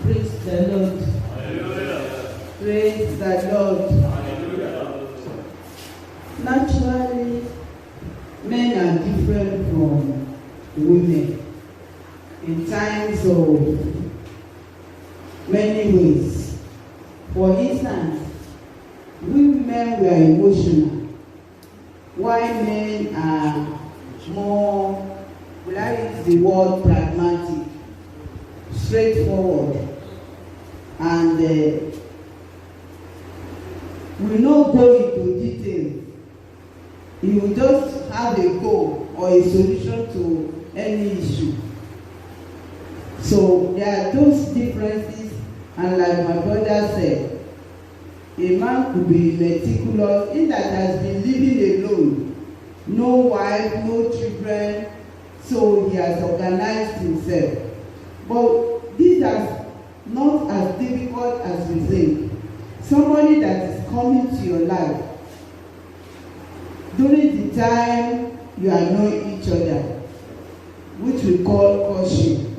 Praise the Lord. Hallelujah. Praise the Lord. Hallelujah. Naturally, men are different from women in times of many ways. For instance, we women were emotional, while men are more, will I use the word pragmatic, straightforward, and will not go into detail. You will just have a goal or a solution to any issue. So there are those differences, and like my brother said, a man could be meticulous in that has been living alone, no wife, no children, so he has organized himself. But these are not as difficult as we think. Somebody that is coming to your life during the time you are knowing each other, which we call courtship.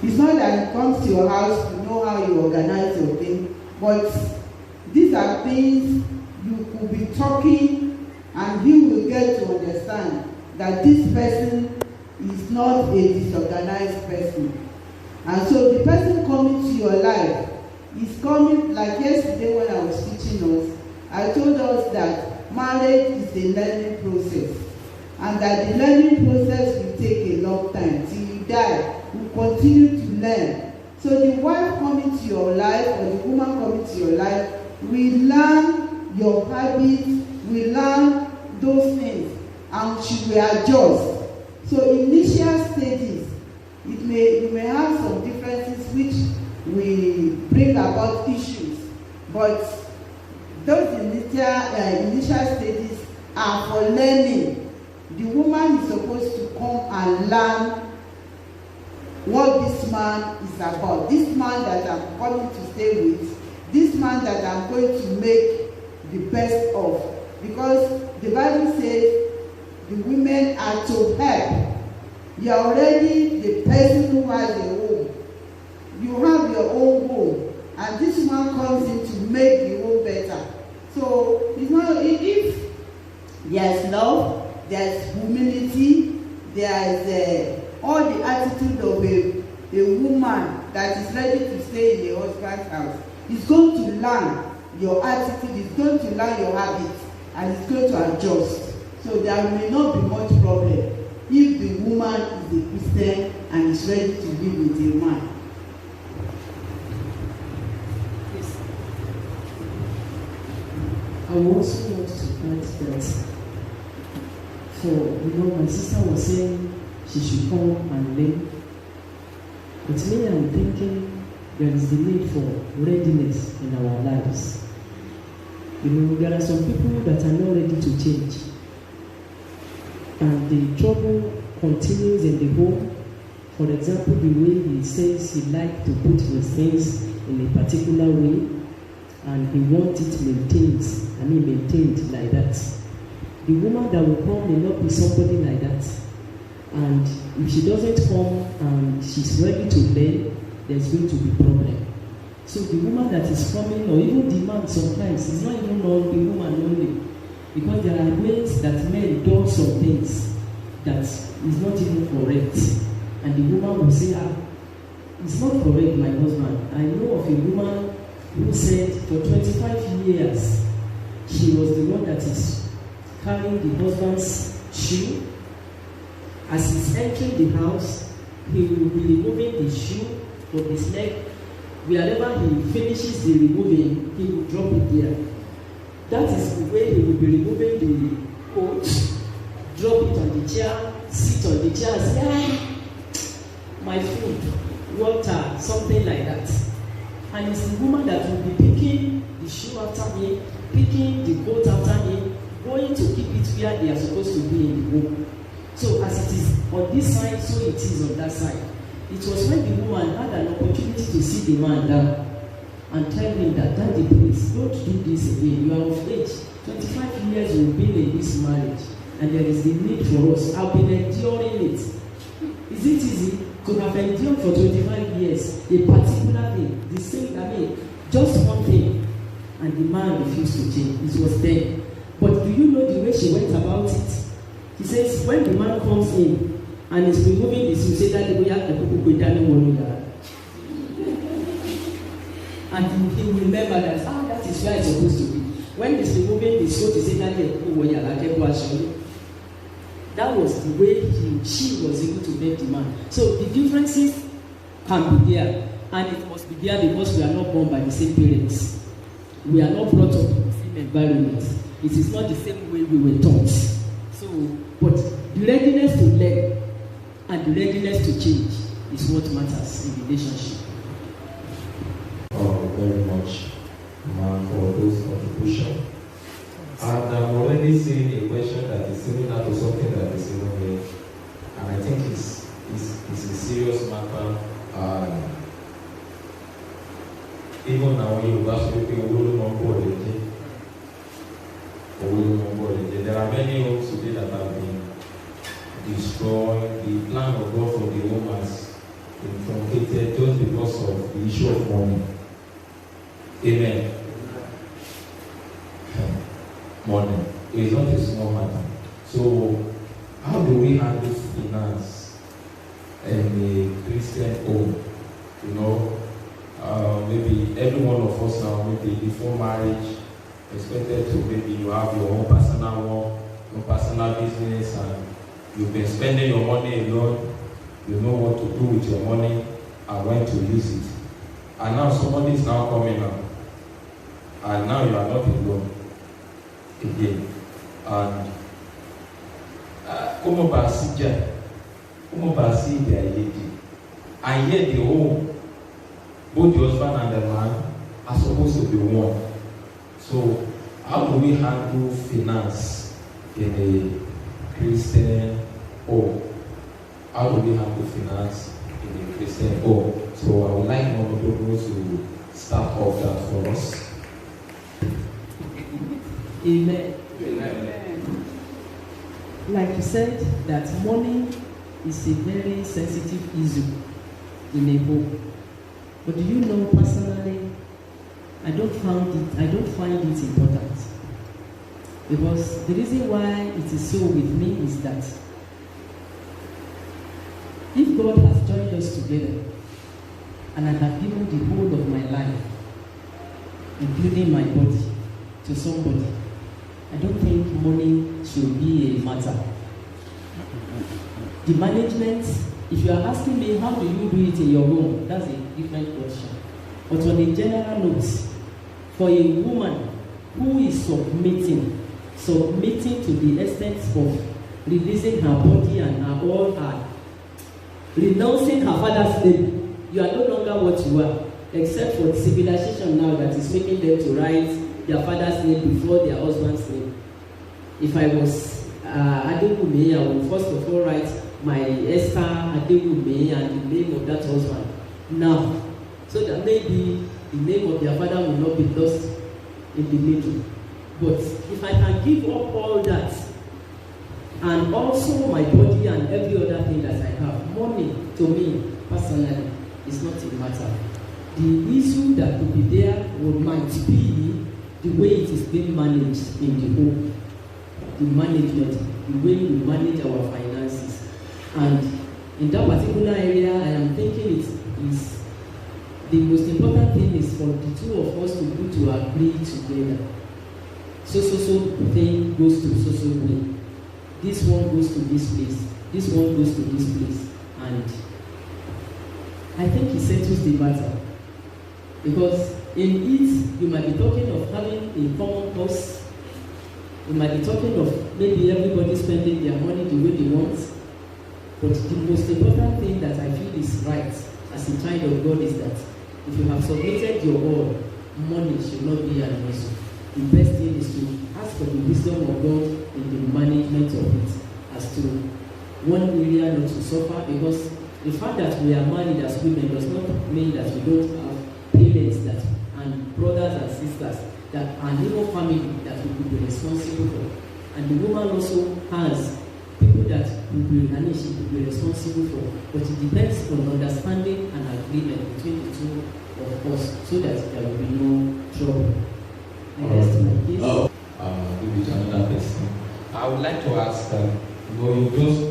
It's not that he comes to your house to know how you organize your thing, but these are things you could be talking and he will get to understand that this person is not a disorganized person. And so the person coming to your life is coming, like yesterday when I was teaching us, I told us that marriage is a learning process, and that the learning process will take a long time till you die. You continue to learn. So the wife coming to your life or the woman coming to your life will learn your habits, will learn those things, and she will adjust. So initial stages, you may have some differences which will bring about issues, but those initial stages are for learning. The woman is supposed to come and learn what this man is about. This man that I'm coming to stay with, this man that I'm going to make the best of. Because the Bible says the women are to help. You are already the person who has a home. You have your own home, and this man comes in to make the home better. So it's not, if there's love, there's humility, there's all the attitude of a woman that is ready to stay in the husband's house. He's going to learn your attitude, he's going to learn your habits, and he's going to adjust. So there may not be much problem if the woman is a Christian and is ready to live with a man. Yes. I also want to add that my sister was saying she should come and learn. But me, I'm thinking there is the need for readiness in our lives. There are some people that are not ready to change. And the trouble continues in the home. For example, the way he says he likes to put his things in a particular way, and he wants it maintained like that. The woman that will come may not be somebody like that. And if she doesn't come and she's ready to learn, there's going to be problem. So the woman that is coming, or even the man sometimes, is not even on the woman only. Because there are ways that men do some things that is not even correct. And the woman will say, it's not correct, my husband. I know of a woman who said for 25 years, she was the one that is carrying the husband's shoe. As he's entering the house, he will be removing the shoe from his leg. Wherever he finishes the removing, he will drop it there. That is the way he will be removing the coat, drop it on the chair, sit on the chair and say, my food, water, something like that. And it's the woman that will be picking the shoe after him, picking the coat after him, going to keep it where they are supposed to be in the home. So as it is on this side, so it is on that side. It was when the woman had an opportunity to sit the man down and tell him that, Daddy, please, don't do this again. You are of age. 25 years you've been in this marriage, and there is the need for us. I've been enduring it. Is it easy? could have endured for 25 years a particular thing, the same, just one thing, and the man refused to change. It was then. But do you know the way she went about it? He says, when the man comes in and is removing his, you say that the way the people go down. And he will remember that, that is where it's supposed to be. When he's removing his coat, he say that the people were that was the way she was able to make the man. So the differences can be there, and it must be there because we are not born by the same parents. We are not brought up in the same environment. It is not the same way we were taught. So, but the readiness to learn and the readiness to change is what matters in relationship. Very much, man, for those contributions. And I'm already seeing a question that is similar to something that is in here, and I think it's a serious matter. Even now, when you ask people, there are many homes today that have been destroyed. The plan of God for the home has been truncated just because of the issue of money. Amen. Money is not a small matter. So, how do we handle finance in a Christian home? You know, maybe every one of us now, maybe before marriage, expected to maybe you have your own personal work, your personal business, and you've been spending your money alone. You know what to do with your money and when to use it. And now somebody is now coming up, and now you are not alone again. And and yet the home, both the husband and the man are supposed to be one. So how do we handle finance in a Christian home? How do we handle finance in a Christian home? So I would like Mama Dogo to start off that for us. Amen. Amen. Like you said, that money is a very sensitive issue in a home. But do you know personally, I don't find it important. Because the reason why it is so with me is that if God has joined us together and I have given the whole of my life, including my body, to somebody, I don't think money should be a matter. The management, if you are asking me how do you do it in your home, that's a different question. But on a general note, for a woman who is submitting to the extent of releasing her body and her renouncing her father's name, you are no longer what you are, except for the civilization now that is making them to write their father's name before their husband's name. If I was Adebume, I would first of all write my Esther Adebume and the name of that husband now, so that maybe the name of their father will not be lost in the middle. But if I can give up all that, and also my body and every other thing that I have, money to me personally is not a matter. The issue that could be there might be the way it is being managed in the home, the management, the way we manage our finances. And in that particular area, I am thinking it is the most important thing is for the two of us to agree together. So thing goes to so way. This one goes to this place. This one goes to this place. And I think it settles the matter. Because in it, you might be talking of having a common cause. You might be talking of maybe everybody spending their money the way they want. But the most important thing that I feel is right as a child of God is that if you have submitted your all, money should not be an issue. The best thing is to ask for the wisdom of God in the management of it, as to one area not to suffer, because the fact that we are married as women does not mean that we don't have parents that and brothers and sisters that are even family that we could be responsible for. And the woman also has people that will be responsible for, but it depends on understanding and agreement between the two of us so that there will be no trouble. Next, my case. Maybe to another person. I would like to ask that you just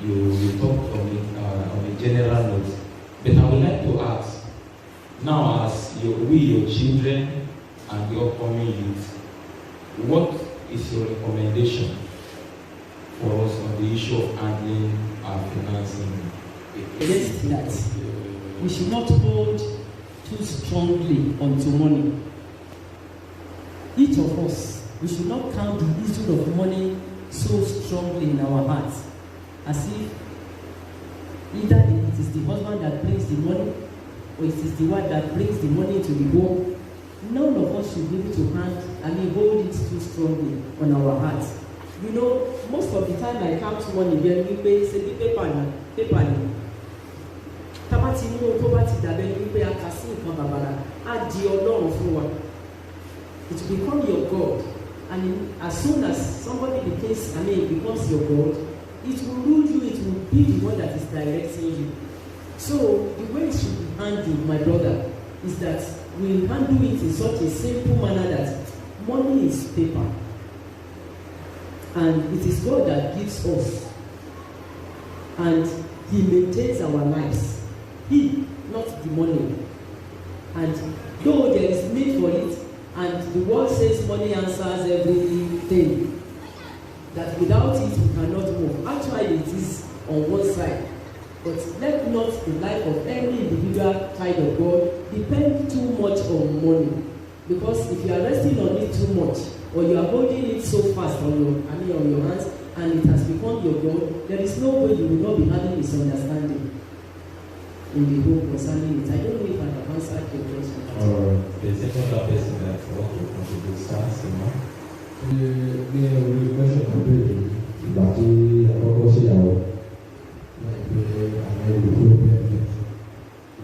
you talk on a general note, but I would like to ask now, as your children and the upcoming youth, what is your recommendation for us on the issue of handling our financing? Against that, we should not hold too strongly onto money. Each of us, we should not count the issue of money so strongly in our hearts, as if either it is the husband that brings the money or it is the wife that brings the money to the home. None of us should be able to hold it too strongly on our hearts. You know, most of the time I count money when we pay, say, paper. Tabati no to bati dabe we pay akasi nkan babara. A di Ọlọ́run fún wa. It will become your God, and as soon as somebody becomes your God, it will rule you. It will be the one that is directing you. So the way it should be handled, my brother, is that we handle it in such a simple manner that money is paper, and it is God that gives us, and He maintains our lives. He, not the money. And though there is need for it, and the world says money answers everything, that without it we cannot move. Actually, it is on one side. But let not the life of any individual child of God depend too much on money. Because if you are resting on it too much, or you are holding it so fast on your hands, and it has become your God, there is no way you will not be having misunderstanding in the home concerning it. I don't know if I have answered your question. The second person that wants to contribute starts, ní orí question kan béèrè ìgbà tí àkọ́kọ́ ṣèyàwó láìpẹ́ àwọn olùkọ́ bẹ́ẹ̀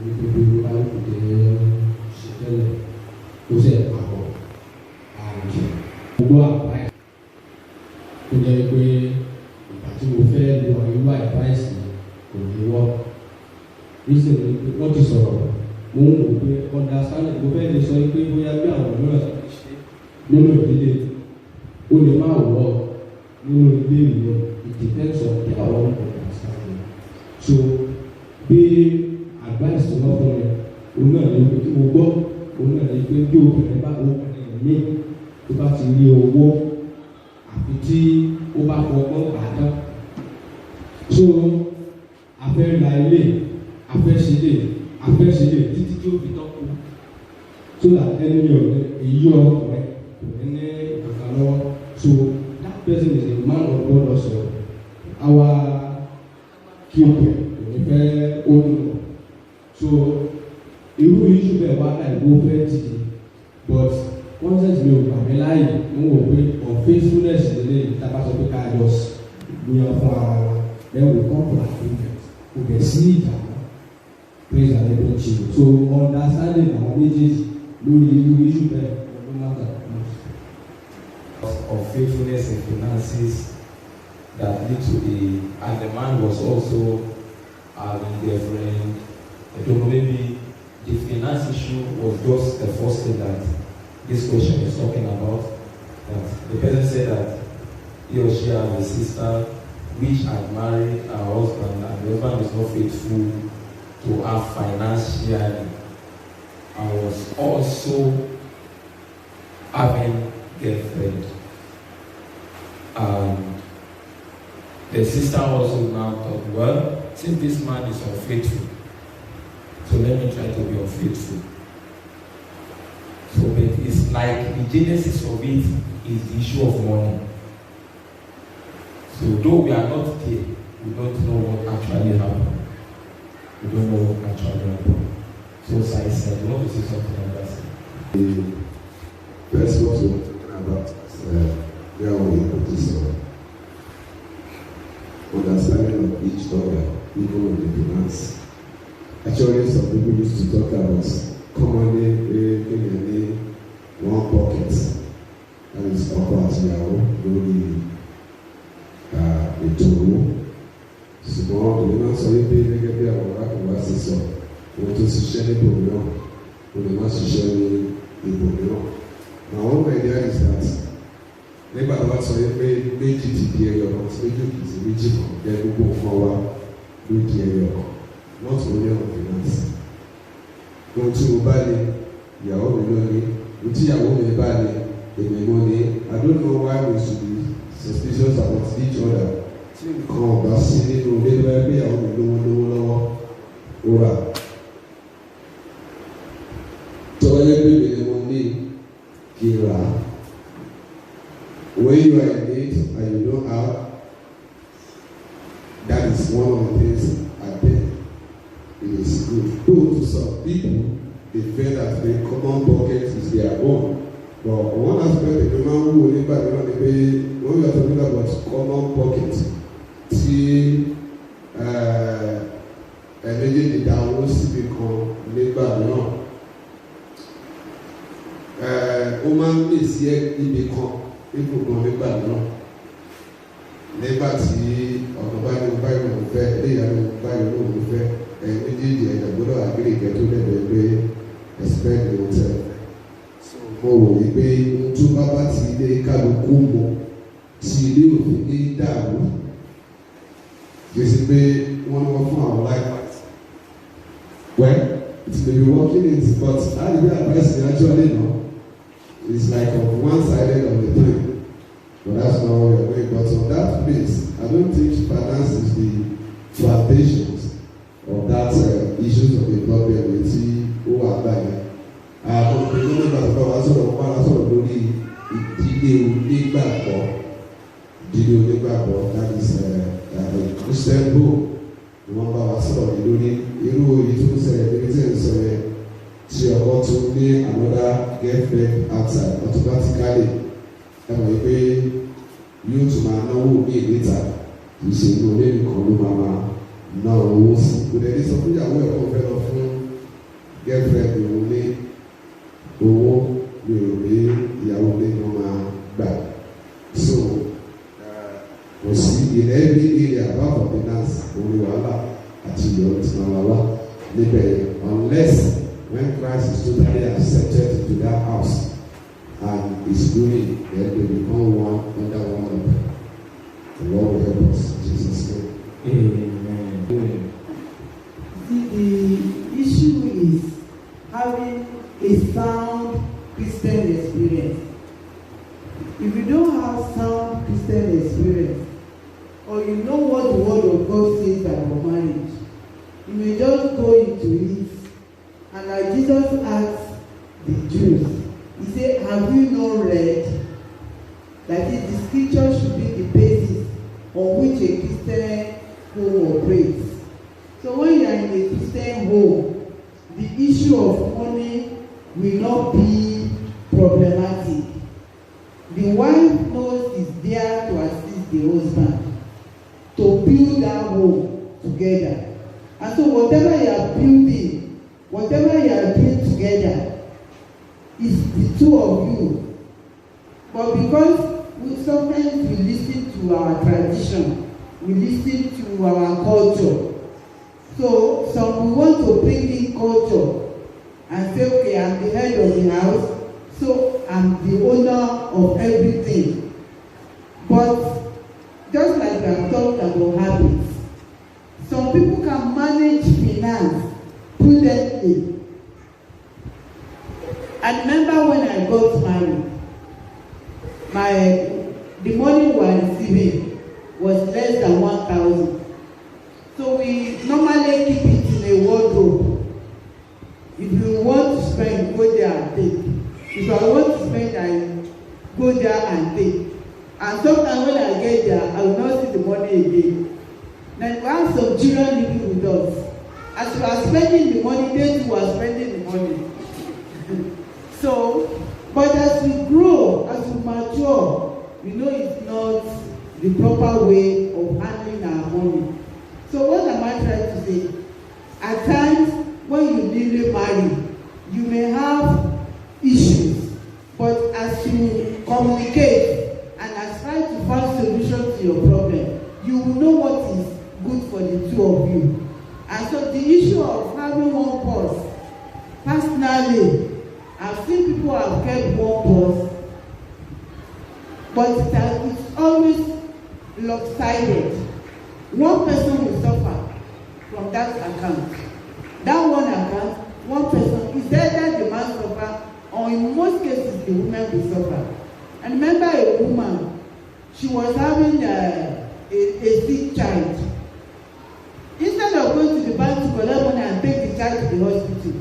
ní gbogbo alùpùpù ṣe tẹ́lẹ̀ tó ṣe àpapọ̀ àrùn gbogbo àbáyé tó jẹ́ pé ìgbà tí mo fẹ́ lo irú advice kò ní wọ́ níṣẹ́ wọ́n ti sọ̀rọ̀ mo ń wò pé understanding mo fẹ́ lè sọ pé bóyá bí àwọn mìíràn ṣe ṣe nínú ìdílé ó lè máa wọ̀ nínú ilé ìwé it depends on their own understanding. So bí advice tó wọ́n fún mi òun náà ní pé tí mo gbọ́ òun náà ní pé bí obìnrin bá obìnrin mi tó bá ti rí owó àfi tí ó bá fọgbọ́n àdá. So afẹ́ ra ilé afẹ́ ṣe lè títí tí ó fi tán kú. So that ẹni yọ̀ èyí ọkùnrin kò ní ìkàkà lọ́wọ́. So that person is a man of God also. Our keeper, ìfẹ́ olùkọ́. So irú issue bẹ́ẹ̀ wá láì wó fẹ́ tìjì, but concept mi ò gbà mí láàyè mo wò pé unfaithfulness lè tábà sọ pé ká jọ gbìyànjú fún ara wa then we come to agreement kò bẹ̀ sí ìjà náà praise and every child. So understanding àwọn méjèèjì lórí irú issue bẹ́ẹ̀ ló má dà. Of faithfulness in finances that lead to and the man was also having their friend. I don't know, maybe the finance issue was just the first thing that this question is talking about. That the person said that he or she has a sister which had married her husband and the husband is not faithful to her financially. I was also having girlfriend. And the sister also now thought, well, since this man is unfaithful, so let me try to be unfaithful. So but it's like the genesis of it is the issue of money. So though we are not there, we don't know what actually happened. We don't know what actually happened. So as I said, you want to say something like that? The first what we're talking about is where we put this understanding of each other, even with the finance. Actually, some people used to talk about commonly in one pocket, and it's upper as well, ètò owó ṣùgbọ́n èmi máa ń sọ wípé gẹ́gẹ́ bí àwọn arákùnrin wa ṣe sọ wọ́n tó ṣiṣẹ́ níbò mìíràn wọ́n lè má ṣiṣẹ́ ní ibò mìíràn. Àwọn ọmọ ẹ̀dá is that nígbà tó bá sọ wípé méjì ti di ẹyọ kan tí méjì kì í sí méjì kan jẹ́ gbogbo nǹkan wa ló di ẹyọ kan not only on finance. Ohun tí mo bá ní ìyàwó mi ló ní ohun tí ìyàwó mi bá ní èmi mo ní. I don't know why we should be suspicious about each other. Tí nǹkan ọ̀gá sí nínú ilé lọ́wọ́ ẹgbẹ́ ìyàwó mi lówó lọ́wọ́ ó rà. Tọ́wọ́ yẹ pé mi ni mo ní kí n rà á. When you are in need and you don't have, that is one of the things I think it is good. Though to some people, they feel that the common bucket is their own. But one aspect of the man who will never know the way, when we are talking about common bucket, tí méjèèjì dáwọ́ síbi kan nígbà náà, ó máa ń lè sí ibi kan nígbà nígbà náà. Nígbà tí ọ̀nà báyìí ló fẹ́, léyà ló báyìí ló fẹ́, méjèèjì ẹ̀dá gbọ́dọ̀ àgbèrèkẹ́ tó lẹ́gbẹ̀ẹ́ pé expect the hotel. Mo wò wí pé tó bá ti ilé kálukú mọ tí ilé òfin ní dàrú gbèsè pé wọ́n fún àwọn láìpẹ́. Well, it may be working in it, but how do we advise you actually know? It's like on one sided of the time. But that's not what we're doing. But on that place, I don't think finance is the foundations of that issues of the problem with who are buying. Àwọn ìpínlẹ̀ nígbà tó bá wá sọ̀rọ̀ lórí ìdílé onígbàgbọ́ that is Christian book ni wọ́n bá wá sọ̀rọ̀ lórí irú èyí tó ń ṣẹlẹ̀ níbi tí ń sọ yẹn tí ọkọ tó ní another girlfriend outside automatically ẹ mọ̀ pé yóò tún máa náwó ní ìléta kì í ṣe inú ilé nìkan ló máa ná owó sí. Kò dẹ̀ ní sọ fún ìyàwó ẹ̀ kó fẹ́ lọ fún girlfriend òun ní owó mi ò rí ìyàwó ilé ni wọ́n máa gbà. So kò sí ilẹ̀ ẹ̀rí area about the finance orí wàhálà àti ìyọ̀ tí wọ́n wá níbẹ̀ unless when Christ is totally accepted into that house and is doing then they become one under one of them. The Lord will help us in Jesus' name. Amen. See, the issue is having a sound Christian experience. If you don't have sound Christian experience, or you know what the Word of God says about marriage, you may just go into it, and like Jesus asked the Jews, he said, have you not read that the scripture should be the basis on which a Christian home operates? So when you are in a Christian home, the issue of money will not be problematic. The wife knows is there to assist the husband to build that home together. And so whatever you are building, whatever you are doing together, is the two of you. But because sometimes we listen to our tradition, we listen to our culture. So some we want to bring in culture and say, okay, I'm the head of the house, so I'm the owner of everything. But just like we have talked about habits, some people can manage finance prudently. I remember when I got married, the money we were receiving was less than 1,000. So we normally keep it in a wardrobe. If you want to spend, go there and take. If I want to spend, I go there and take. And sometimes when I get there, I will not see the money again. Then we have some children living with us. As we are spending the money, they too are spending the money. So, but as we grow, as we mature, we know it's not the proper way of handling our money. So what am I trying to say? At times, when you newly marry, you may have issues, but as you communicate and as try to find solutions to your problem, you of having one purse, personally, I've seen people have kept one purse, but it's always lopsided. One person will suffer from that account. That one account, one person, is either the man suffer, or in most cases the woman will suffer. And remember a woman, she was having a sick child. Instead of going to the bank to collect money and take the child to the hospital,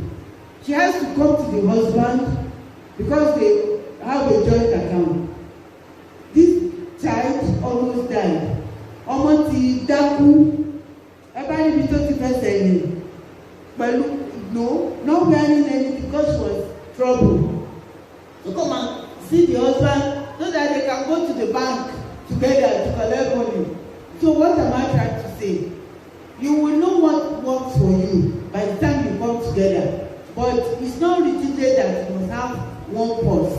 she has to come to the husband because they have a joint account. This child almost died. Ọmọ ti dákú, ẹ bá níbi tó ti fẹsẹ̀ ní pẹ̀lú not wearing anything because she was troubled. So come and see the husband so that they can go to the bank together to collect money. So what am I trying to say? You will know what works for you by the time you come together. But it's not written there that you must have one purse.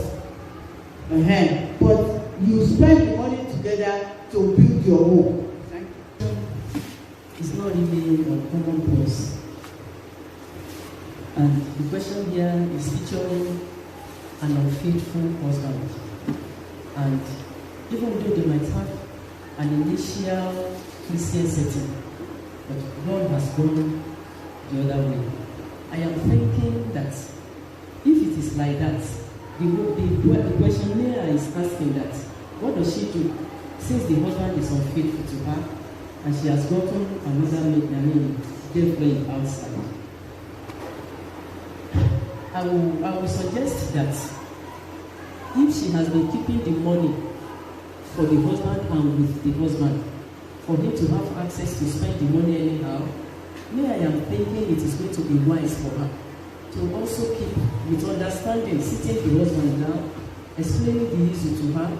But you spend the money together to build your home. Thank you. It's not really a common purse. And the question here is featuring an unfaithful husband. And even though they might have an initial Christian setting, but God has gone the other way. I am thinking that if it is like that, the questionnaire is asking that, what does she do since the husband is unfaithful to her and she has gotten another girlfriend outside? I will suggest that if she has been keeping the money for the husband and with the husband, for him to have access to spend the money anyhow, I am thinking it is going to be wise for her to also keep with understanding, sitting the husband down, explaining the issue to her,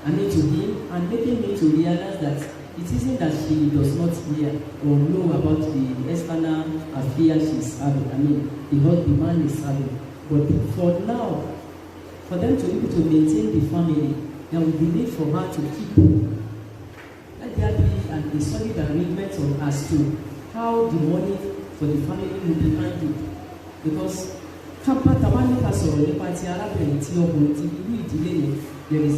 to him, and making him to realize that it isn't that she does not hear or know about the external affair she's having, the man is having. But for now, for them to be able to maintain the family, there will be need for her to keep. Let there be a solid arrangement as to how the money for the family will be handled. Because there is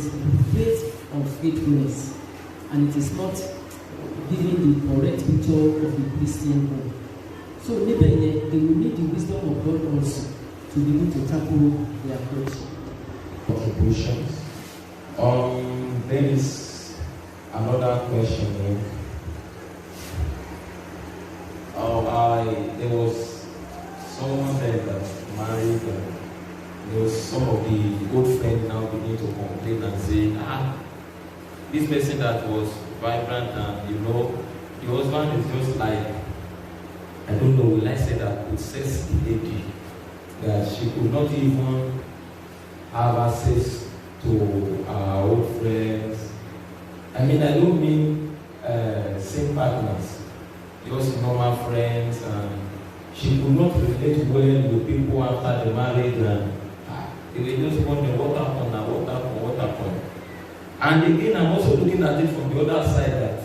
great unfaithfulness, and it is not giving the correct picture of the Christian home. So maybe they will need the wisdom of God also to be able to tackle their approach. Contributions. There is another question here. There was someone there that married. There was some of the old friends now begin to complain and say, this person that was vibrant and the husband is just like, I don't know, will I say that possessed lady, that she could not even have access to our old friends. I don't mean same partners, just normal friends, and she could not relate well with people after the marriage, and they were just wondering what happened. And again, I'm also looking at it from the other side, that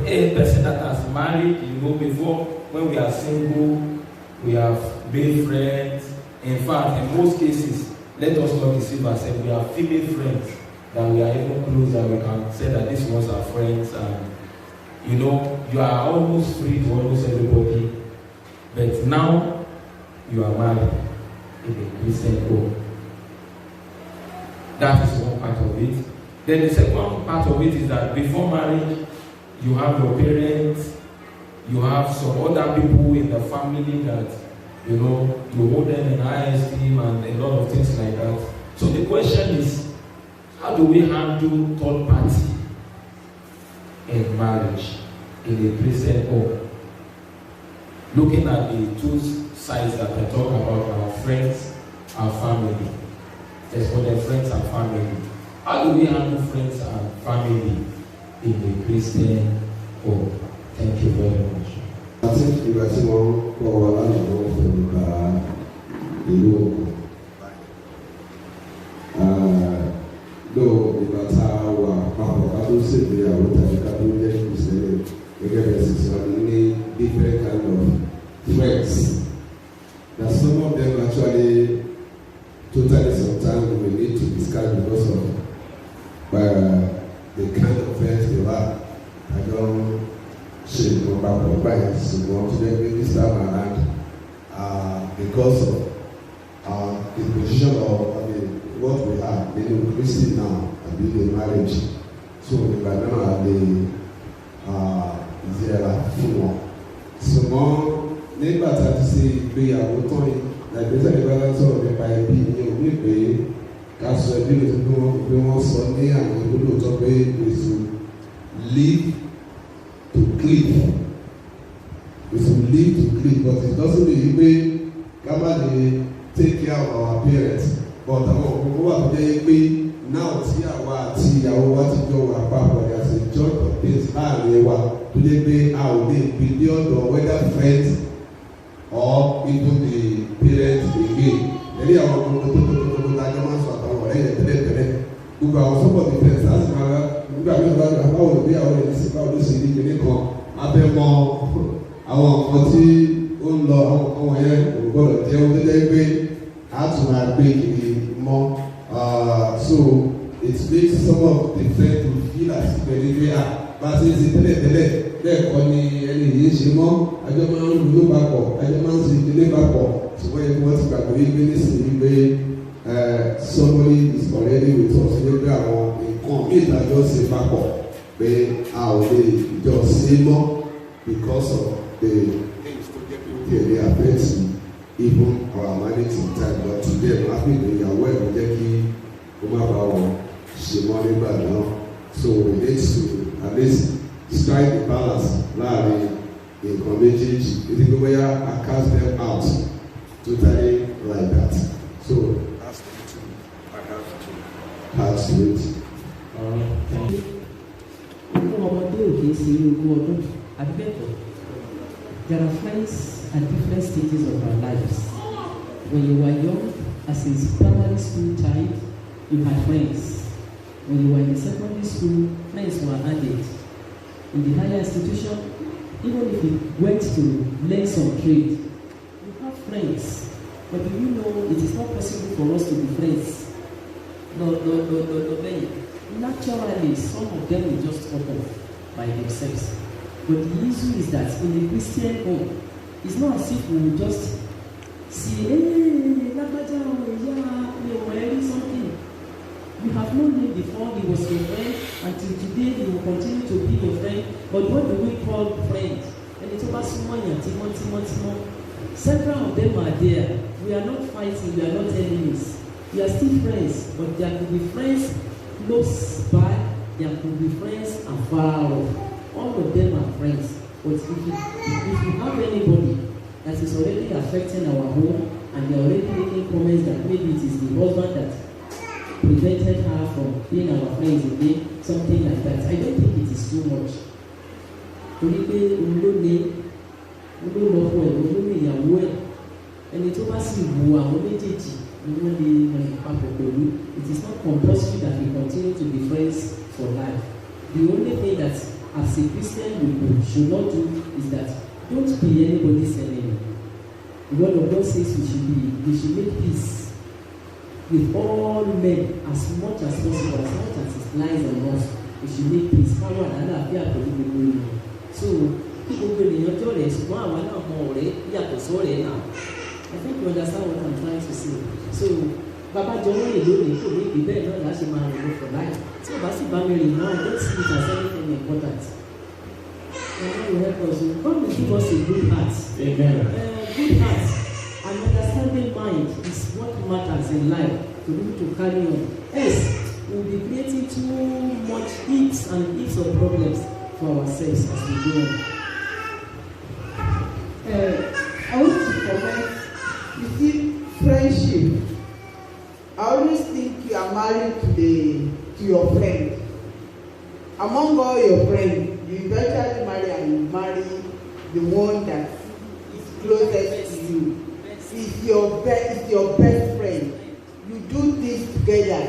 a person that has married, before, when we are single, we have made friends. In fact, in most cases, let us not deceive ourselves, we have female friends that we are even close, that we can say that these ones are friends, and you are almost free to almost everybody. But now you are married in a Christian home. That is one part of it. Then the second part of it is that before marriage, you have your parents, you have some other people in the family that you hold them in high esteem and a lot of things like that. So the question is, how do we handle third party in marriage in a Christian home? Looking at the two sides that I talk about, our friends, our family. Let's call them friends and family. How do we handle friends and family in a Christian home? Thank you very much. I think ìgbà tí wọ́n kọ́ wa lánàá wọ́n fẹ́ nípa ìlú òkú. Ló ìgbà tá a wà papọ̀ ká tó ṣègbéyàwó tàbí ká tó jẹ́ Kristẹni gẹ́gẹ́ bẹ́ẹ̀ sì sọ ní different kind of friends. That some of them actually totally sometimes we need to discuss because of the kind of friends they are. I don't say no about bias, so today this time around, because of the position of what we are, being Christian now, and being in marriage. So we can now have the ìzẹ́ra fún wọn. Ṣùgbọ́n nígbà tá a ti ṣe ìgbéyàwó tán yìí, nàìjíríà ní bá sọ̀rọ̀ nípa ẹbí ní òní pé ká sọ ẹbí ló ti bí wọ́n sọ ní àwọn olóòótọ́ pé èso live to cleave. Èso live to cleave, but it doesn't mean pé ká má lè take care of our parents. But àwọn òkúkú wà tó jẹ́ pé náà tí àwa àti ìyàwó wa ti jọ wà papọ̀ ní àti joint of things láàrin wa tó lé pé a ò lè gbé ní ọ̀dọ̀ whether friends or even the parents again. Lẹ́yìn àwọn ọmọ tó dájọ́ máa ń sọ àtàwọn ọ̀rẹ́ yẹn tẹ́lẹ̀tẹ́lẹ̀. Gbogbo àwọn sọ́pọ̀ the friends láti máa rá nígbà tí wọ́n bá báwo ló bí àwọn ẹ̀yìn sí báwo ló sì ní kíní kan abẹ́ mọ àwọn nǹkan tí ó ń lọ àwọn nǹkan wọ̀nyẹn kò gbọ́dọ̀ jẹ́ ó tó jẹ́ pé a tún máa gbé kiri mọ́. So it makes some of the friends to feel as if they are bá ṣe ń ṣe tẹ́lẹ̀tẹ́lẹ̀ bẹ́ẹ̀ kọ́ ni ẹni yìí ṣe mọ́ àjọ máa ń lò papọ̀ àjọ máa ń ṣe ìdílé papọ̀ ṣùgbọ́n ẹni wọ́n ti gbàgbọ́ wípé nísìnyí pé somebody is already with us wípé àwọn nǹkan mí ìdájọ́ ṣe papọ̀ pé a ò lè jọ ṣe mọ́ because of the things tó jẹ́ pé ó dey affect even our marriage sometimes but today I'm happy to ìyàwó ẹ̀ ló jẹ́ kí ó má bá wọn ṣe mọ́ nígbà náà so we need to at least strike the balance láàrin nǹkan méjèèjì ètò ìgbé bóyá I cast them out totally like that so that's the two I have to pass to it. Ogún ọmọdé ò kìí ṣe ogún ọdún àbíbẹ̀tọ̀. There are friends at different stages of our lives. When you were young, as a primary school child, you had friends. When you were in secondary school, friends were added. In the higher institution, even if you went to learn some trade, you have friends. But do you know it is not possible for us to be friends? No. Naturally, some of them will just come off by themselves. But the issue is that in a Christian home, it's not as if we will just see, hey, something. You have known him before, he was your friend, until today he will continue to be your friend. But what do we call friend? And it's over someone, several of them are there. We are not fighting, we are not enemies. We are still friends, but there could be friends close by, there could be friends afar off. All of them are friends. But if you have anybody that is already affecting our home and they are already making comments that maybe it is the husband that prevented her from being our friends again, something like that, I don't think it is too much. Torí pé olólọ́pọ̀ ẹ̀ olómi ìyàwó ẹ̀ ẹni tó bá sì wo àwọn méjèèjì ni wọ́n lè rìn papọ̀ pẹ̀lú. It is not compulsory that we continue to be friends for life. The only thing that as a Christian we should not do is that don't be anybody's enemy. The word of God says we should make peace with all men as much as possible, as much as it lies on us. We should make peace. Káwọn àlàáfíà pẹ̀lú gbogbo ènìyàn. So kí gbogbo ènìyàn jọ rẹ̀ ṣùgbọ́n àwa náà mọ ọ̀rẹ́ yàtọ̀ sọ́rẹ́ náà. I think you understand what I'm trying to say. So bàbá jọ wọ́n lè lónìí kò ní ìgbé bẹ́ẹ̀ náà láti máa rìn lọ for life. Tí o bá sì bá mi rìn náà, I don't see it as anything important. God will help us. God will give us a good heart. Amen. Good heart and understanding mind is what matters in life to be able to carry on. Else, we will be creating too much ifs and ifs of problems for ourselves as we go on. I want to comment. You see, friendship. I always think you are married to your friend. Among all your friends, you eventually marry and you marry the one that is closest to you. It's your best friend. You do things together.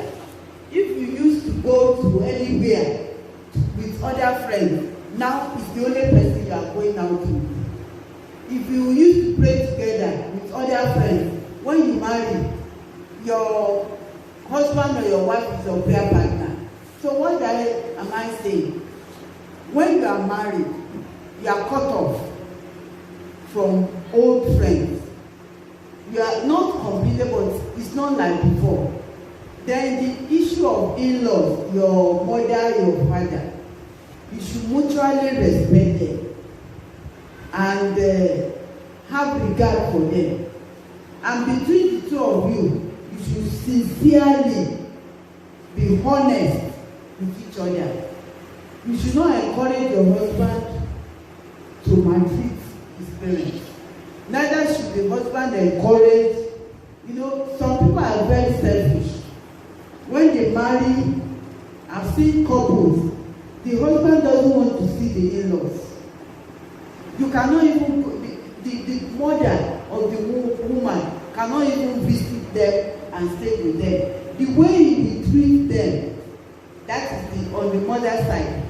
If you used to go to anywhere with other friends, now it's the only person you are going out to. if you used to pray together with other friends, when you marry, your husband or your wife is your prayer partner. So what am I saying? When you are married, you are cut off from old friends. You are not completely, but it's not like before. Then the issue of in-laws, your mother, your father, you should mutually respect them and have regard for them. And between the two of you, you should sincerely be honest with each other. You should not encourage your husband to maltreat his parents. Neither should the husband encourage. You know, some people are very selfish. When they marry, I've seen couples, the husband doesn't want to see the in-laws. You cannot even, the mother of the woman cannot even visit them and stay with them. The way he treats them, that is on the mother's side.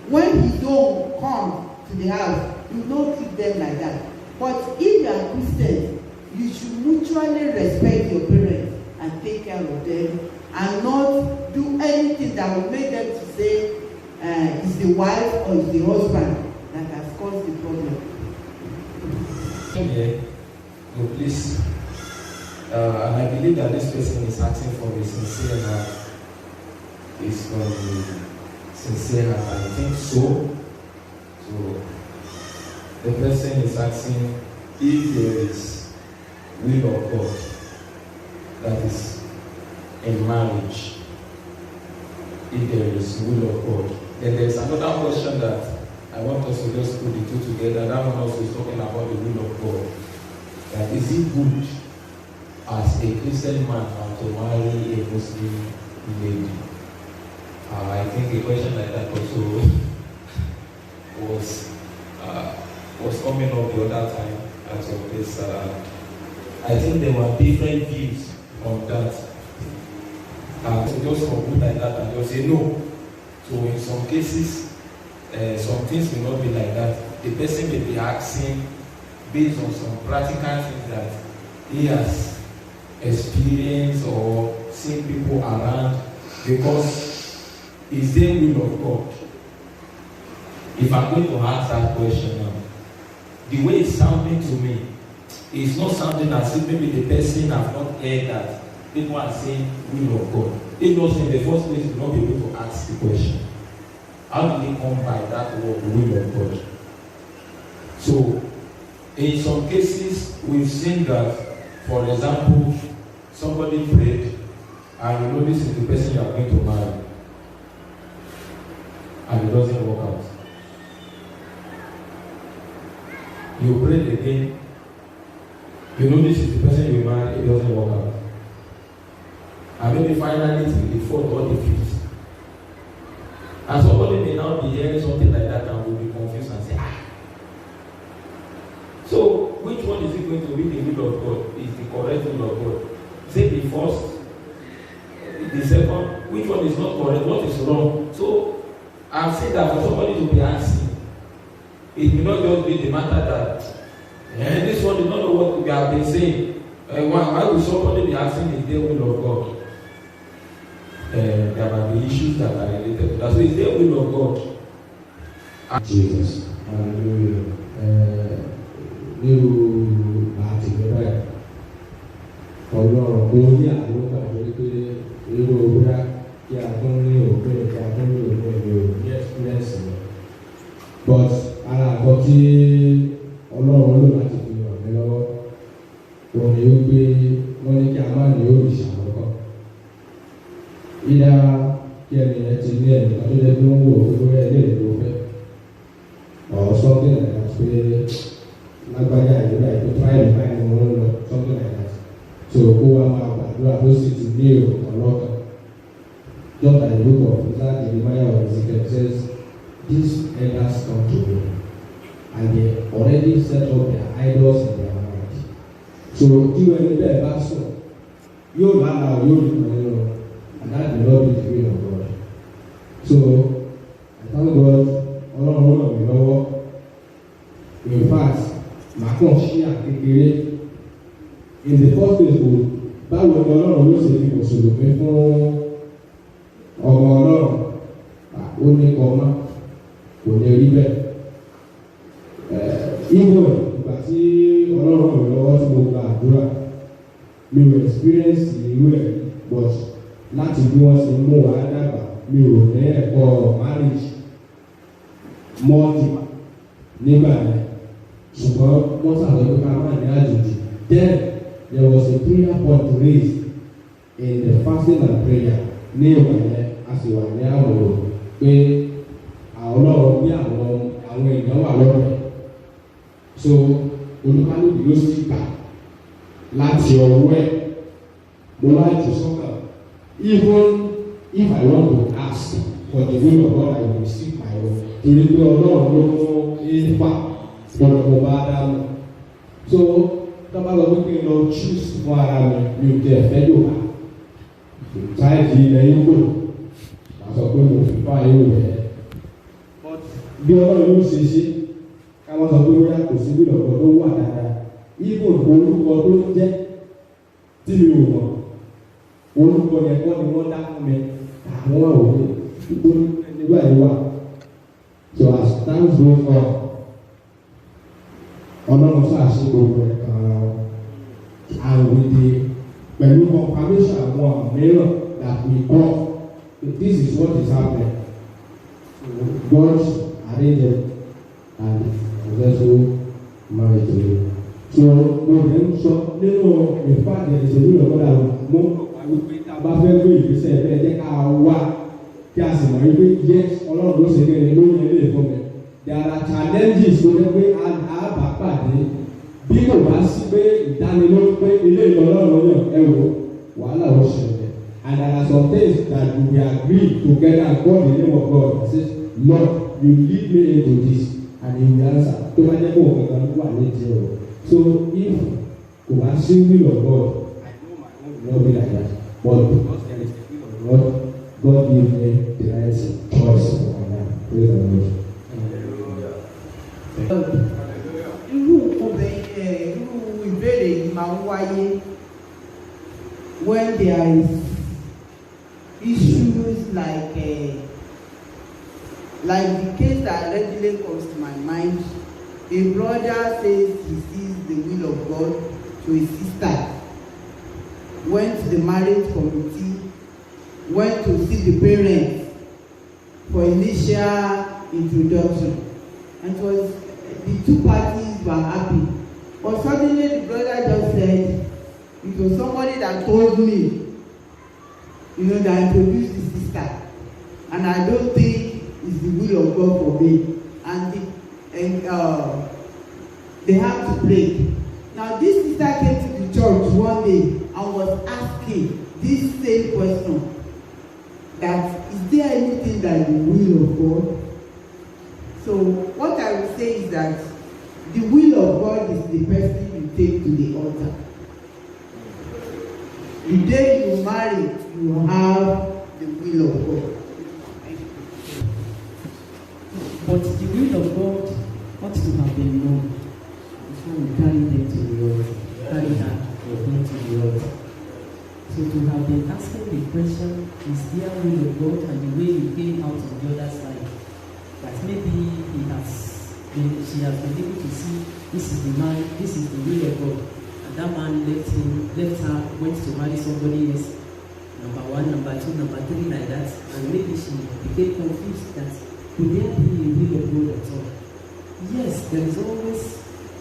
When he don't come to the house, you don't treat them like that. But if you are Christians, you should mutually respect your parents and take care of them and not do anything that will make them to say it's the wife or it's the husband that has caused the problem. Yeah, no, please. And I believe that this person is asking for a sincere heart. It's from the sincere heart. I think so. So the person is asking if there is will of God that is in marriage. If there is will of God. Then there is another question that I want us to just put the two together. That one also is talking about the will of God. That is it good as a Christian man to marry a Muslim lady? I think a question like that also was coming up the other time as of this. I think there were different views on that. Just conclude like that and just say no. So in some cases, some things will not be like that. The person may be asking based on some practical things that he has experienced or seen people around, because is there will of God? If I'm going to ask that question now, the way it's sounding to me, it's not sounding as if maybe the person has not heard that people are saying will of God. If not, in the first place, you will not be able to ask the question. How do they come by that word, will of God? So, in some cases, we've seen that, for example, somebody prayed, and you know this is the person you are going to marry, and it doesn't work out. You prayed again, you know this is the person you marry, it doesn't work out. And maybe finally it's the fourth or the fifth. And somebody may now be hearing something like that and will be confused and say, So, which one is it going to be the will of God? Is the correct will of God? Is it the first? The second? Which one is not correct? What is wrong? So, I'm saying that for somebody to be asking, it will not just be the matter that this one did not know what we have been saying. Why will somebody be asking is the will of God? There might be issues that are related to that. So it's the will of God. Jesus. Hallelujah. Nírú àti ìgbẹ́ báyìí, Ọlọ́run kò ní àlùkò àti pé irú òwúrọ̀ kí a tún ní òpin kí a tún ní òpin ní experience rẹ̀. But ara àkọ́ tí Ọlọ́run lò láti fi ràn mí lọ́wọ́, òun ni ó gbé wọ́n ní kí a má ní òrìṣà lọ́kọ̀. Ìdá kí ẹnìyẹn ti ní ẹnìkan tó jẹ́ pé wọ́n wò ó lórí ẹlẹ́rìí ló fẹ́. Or something like that, where lágbájá ìdúrà ìlú tíráìlì báyìí ni wọ́n lọ, something like that. So kó wa máa gbàdúrà tó sì ti ní ọlọ́kàn. Just like the book of Isaiah, Jeremiah, or Ezekiel says, these elders come to me, and they already set up their idols in their mind. So kí wọ́n ní bẹ́ẹ̀ bá sùn, yóò lálàá yóò rí ìpàdé lọ, and that will not be the will of God. So I thank God. Ọlọ́run ràn mí lọ́wọ́. In fact, màá kàn ṣí àkékeré in the first place kò báwo ni ọlọ́run ló ṣe fi mùsùlùmí fún ọmọ ọlọ́run ó ní kọ́má kò ní rí bẹ́ẹ̀. Even ìgbà tí ọlọ́run ràn mí lọ́wọ́ tí mo gba àdúrà mi ò experience irú ẹ̀ but láti bí wọ́n ṣe mú wa dàgbà mi ò ní ẹ̀kọ́ marriage mọ́ọ̀tì nígbà yẹn ṣùgbọ́n wọ́n ṣàlọ́ pé ká má ní àjòjì. Then there was a prayer point raised in the fasting and prayer ní ìwà yẹn a sì wà ní àwòrán pé àwọn ọlọ́run bí àwọn èèyàn wà lọ́rọ̀ so olúkálùkù ló sì gbà láti ọwọ́ ẹ̀ mo láti sọ́kàn even if I want to ask for the will of God I will receive my own torí pé ọlọ́run ló mú ìfà gbọ́dọ̀ mo bá dáhùn so tọ́ba lọ pé kí n lọ choose fún ara mi ò jẹ́ ẹ̀fẹ́ yóò wá táìdì ilẹ̀ yóò kò má sọ pé mo fi fà yóò rẹ̀ bí ọlọ́run yóò ṣe ṣe káwọn sọ pé wíwá kò sí bí lọ́kọ̀ tó wà dáadáa ibo orúkọ tó ń jẹ́ tí mi ò mọ̀ orúkọ yẹn kọ́ ni wọ́n dá fún mi àwọn àwòrán tó nígbà yìí wà so as time goes on ọlọ́run sáà ṣe gbogbo ẹ̀ kan ara wọn àwòdì pẹ̀lú confirmation àwọn mìíràn that we got this is what is happening God arrange it and successful marriage to you. So mo rẹ̀ ń sọ nínú ìfàdé ìṣèlú ìrọ̀kọ́dà mo wípé tá a bá fẹ́ gbé ìgbésẹ̀ bẹ́ẹ̀ jẹ́ ká wá kí a sì mọ̀ wípé yes ọlọ́run ló ṣe kéde ló yẹ lè fún mi. There are challenges tó jẹ́ pé a bá pàdé bí kò bá sí pé ìdánilójú pé ilé ìlọlọ́run yàn ẹ wò wàhálà ó ṣẹlẹ̀ and there are some things that we agree together and call the name of God and say Lord you lead me into this and he will answer tó bá jẹ́ kó kankan ló wà ní ìdí ọ̀rọ̀ so if kò bá sí will of God I know my own will not be like that but because there is the will of God God give me the right choice for my life praise the Lord. irú ìbéèrè yìí máa ń wáyé when there is issues like the case that readily comes to my mind. A brother says he sees the will of God to his sister, went to the marriage committee, went to see the parents for initial introduction, and it was the two parties were happy. But suddenly the brother just said, it was somebody that told me, that introduced the sister, and I don't think it's the will of God for me, and they have to break. Now this sister came to the church one day and was asking this same question, that is there anything that the will of God? So what I will say is that the will of God is the person you take to the altar. The day you marry, you have the will of God. But the will of God ought to have been known before we carry them to the altar, carry her or him to the altar. So to have been asking the question, is there will of God, and the way he came out on the other side, that maybe she has been able to see this is the man, this is the will of God, and that man left her, went to marry somebody else, number 1, number 2, number 3, like that, and maybe she became confused that could there be a will of God at all? Yes, there is always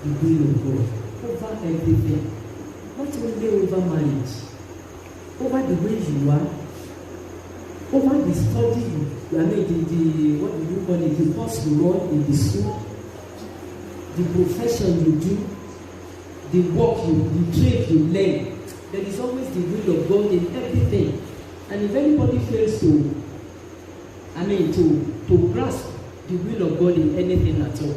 the will of God over everything, not only over marriage, over the way you are, over the study, what do you call it, the course you run in the school, the profession you do, the work the trade you learn. There is always the will of God in everything. And if anybody fails to grasp the will of God in anything at all,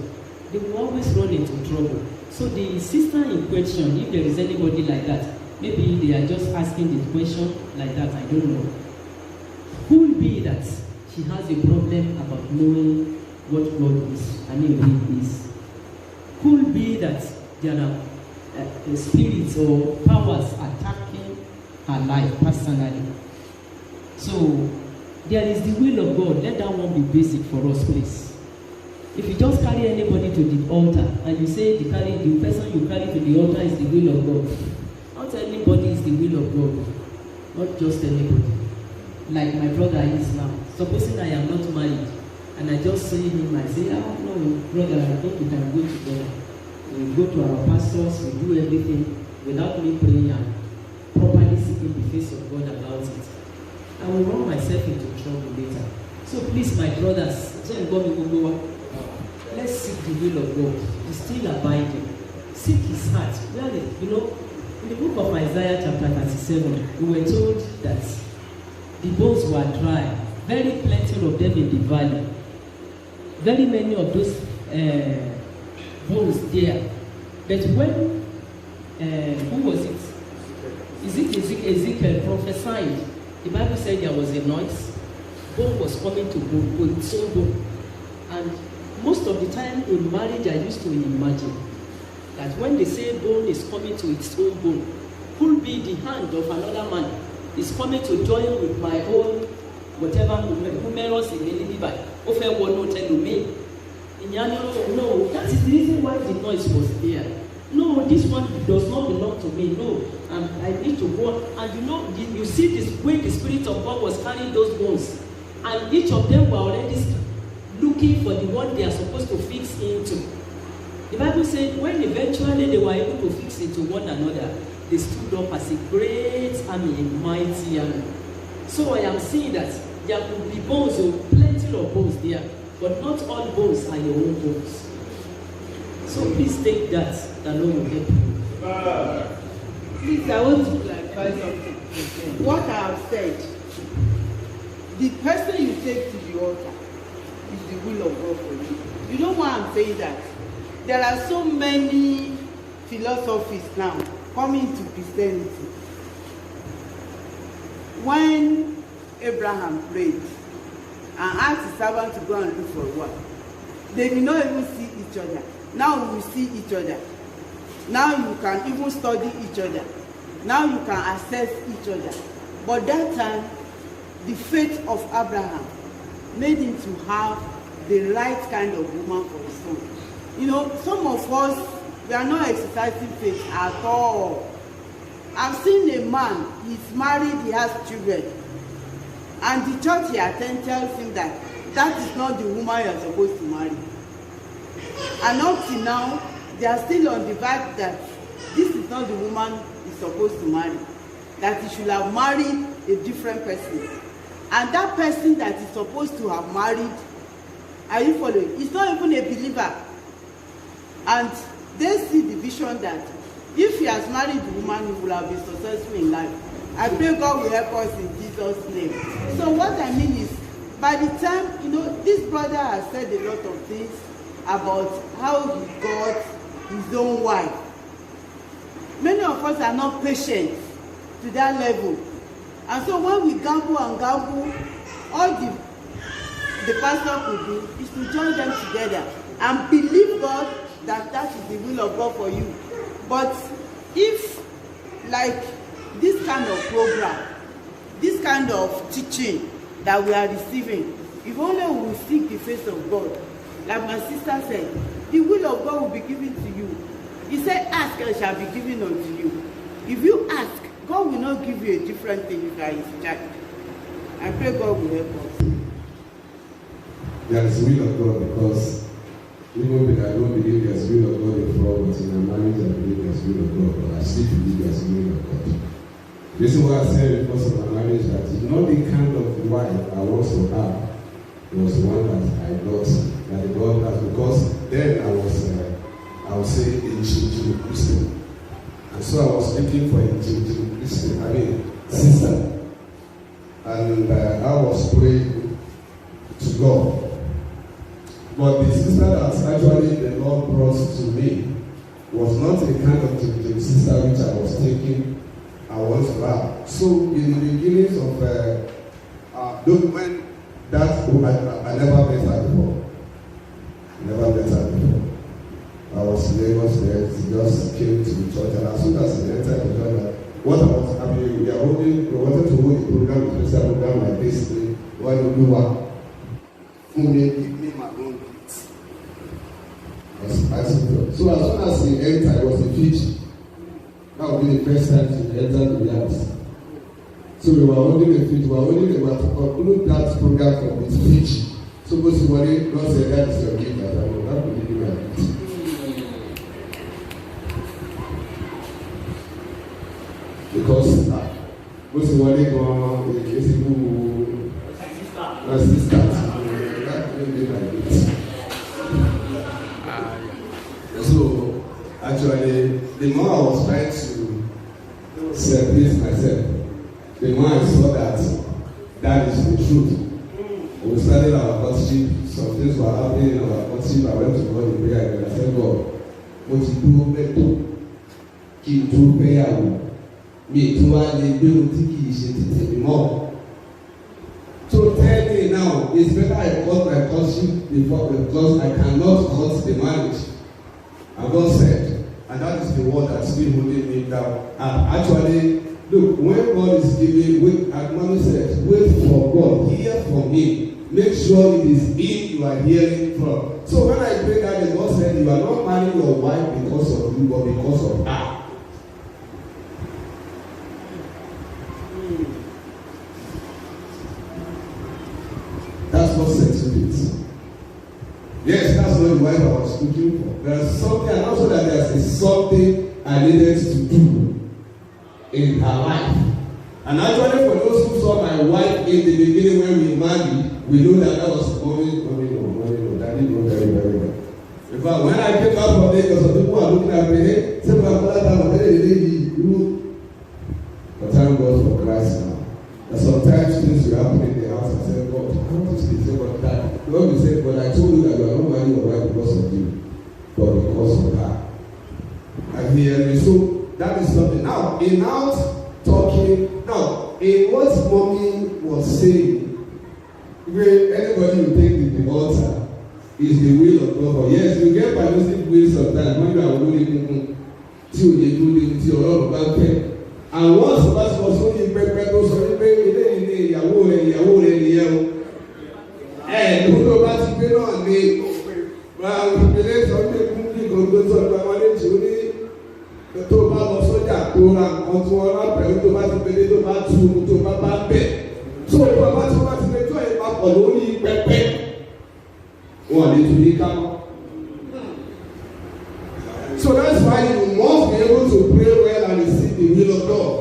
they will always run into trouble. So the sister in question, if there is anybody like that, maybe they are just asking the question like that, I don't know. Could be that she has a problem about knowing what God is, will is. Could be that there are spirits or powers attacking her life personally. So there is the will of God. Let that one be basic for us, please. If you just carry anybody to the altar and you say the person you carry to the altar is the will of God, not anybody is the will of God, not just anybody. Like my brother is now. Supposing I am not married and I just see him, I say, oh no, brother, I think we can go together. We go to our pastors, we do everything without me praying and properly seeking the face of God about it. I will run myself into trouble later. So please, my brothers, let's seek the will of God. He's still abiding. Seek his heart. Really, in the book of Isaiah chapter 37, we were told that the bones were dry, very plenty of them in the valley. Very many of those bones there. But when, who was it? Is it Ezekiel prophesied? The Bible said there was a noise. Bone was coming to bone, with its own bone. And most of the time in marriage, I used to imagine that when they say bone is coming to its own bone, could be the hand of another man is coming to join with my own whatever humerus in the Levi. No, that is the reason why the noise was there. No, this one does not belong to me. No, I need to go. And you see this way the Spirit of God was carrying those bones, and each of them were already looking for the one they are supposed to fix into. The Bible said when eventually they were able to fix into one another, they stood up as a great army, a mighty army. So I am seeing that there will be bones, plenty of bones there, but not all bones are your own bones. So please take that, the Lord will help you. Please, I want to clarify something. What I have said, the person you take to the altar is the will of God for you. You know why I'm saying that? There are so many philosophies now coming to Christianity. When Abraham prayed and asked his servant to go and look for a wife, they did not even see each other. Now we see each other. Now you can even study each other. Now you can assess each other. But that time, the faith of Abraham made him to have the right kind of woman for his son. Some of us, we are not exercising faith at all. I've seen a man, he's married, he has children. And the church he attends tells him that that is not the woman you are supposed to marry. And up till now, they are still on the vibe that this is not the woman he's supposed to marry. That he should have married a different person. And that person that he's supposed to have married, are you following? He's not even a believer. And they see the vision that if he has married the woman, he will have been successful in life. I pray God will help us in Jesus' name. So what I mean is, by the time, this brother has said a lot of things about how he got his own wife. Many of us are not patient to that level. And so when we gamble, all the pastor could do is to join them together and believe God that is the will of God for you. But if, like this kind of program, this kind of teaching that we are receiving, if only we will seek the face of God, like my sister said, the will of God will be given to you. He said, ask and shall be given unto you. If you ask, God will not give you a different thing if you are his child. I pray God will help us. There is will of God because even if I don't believe there is will of God in fraud, but in a marriage I believe there is will of God, but I still believe there is will of God. This is what I said because of my marriage, that it's not the kind of wife I want to have. It was the one that I got, that God has, because then I was, I would say, a Jew Christian. And so I was looking for a Jew Christian, sister. And I was praying to God. But the sister that actually the Lord brought to me was not a kind of Jew sister which I was thinking I want to have. So in the beginnings of when that I never met her before. Never met her before. I was in Lagos there. He just came to the church, and as soon as he entered the church, what I was, I mean, we wanted to hold a program, a special program like this. Why don't you want? Who made me my own beats? So as soon as he entered, it was a Fiji. That would be the first time to enter the house. So we were holding a Fiji. We were holding about to conclude that program from this Fiji. So most of the God said that is your gift. I will not believe you my gift. Because most of the God is who assistants. So actually, the more I was trying to separate myself, the more I saw that that is the truth. When we started our courtship, some things were happening in our courtship. I went to God in prayer and I said, God, what you do better? Keep doing prayer. Me too, I did do the more. So tell me now, it's better I cut my courtship before, because I cannot cut the marriage. And God said, and that is the word that's been holding me down. And actually, look, when God is giving, wait, and mommy said, wait for God, hear from Him. Make sure it is Him you are hearing from. So when I prayed that, the God said, you are not marrying your wife because of you, but because of her. That's what settled it. Yes, that's not the wife I was looking for. There's something, and also that there's something I needed to do in her life. And actually, for those who saw my wife in the beginning when we married, we know that was mommy, daddy know very, very well. In fact, when I came out from Lagos, some people are looking at me, hey, say my father, you. But thank God for Christ now. And sometimes things will happen in the house and say, God, I want to speak to God that. God will say, but I told you that you are not marrying your wife because of you, but because of her. And here, so that is something. Now, in out talking, now, in what mommy was saying, when anybody will take the altar, is the will of God. Yes, you get by using will sometimes when you are willing to do the Lord about it. And once the pastor was only prepared to say, ìyàwó rẹ̀ nìyẹn o. Ló bá ti gbé náà ní ìpínlẹ̀ sọ pé kún ní gbogbo sọ̀rọ̀ àwọn létí ó ní tó bá lọ sọ́jà tó ra nǹkan tó ọlá pẹ̀lú tó bá ti gbélé tó bá tu tó bá bẹ̀. Tó bàbá tí wọ́n ti gbé tó ẹ̀ papọ̀ lórí pẹpẹ. Wọ́n lè tún ní ká mọ́. So that's why you must be able to pray well and receive the will of God.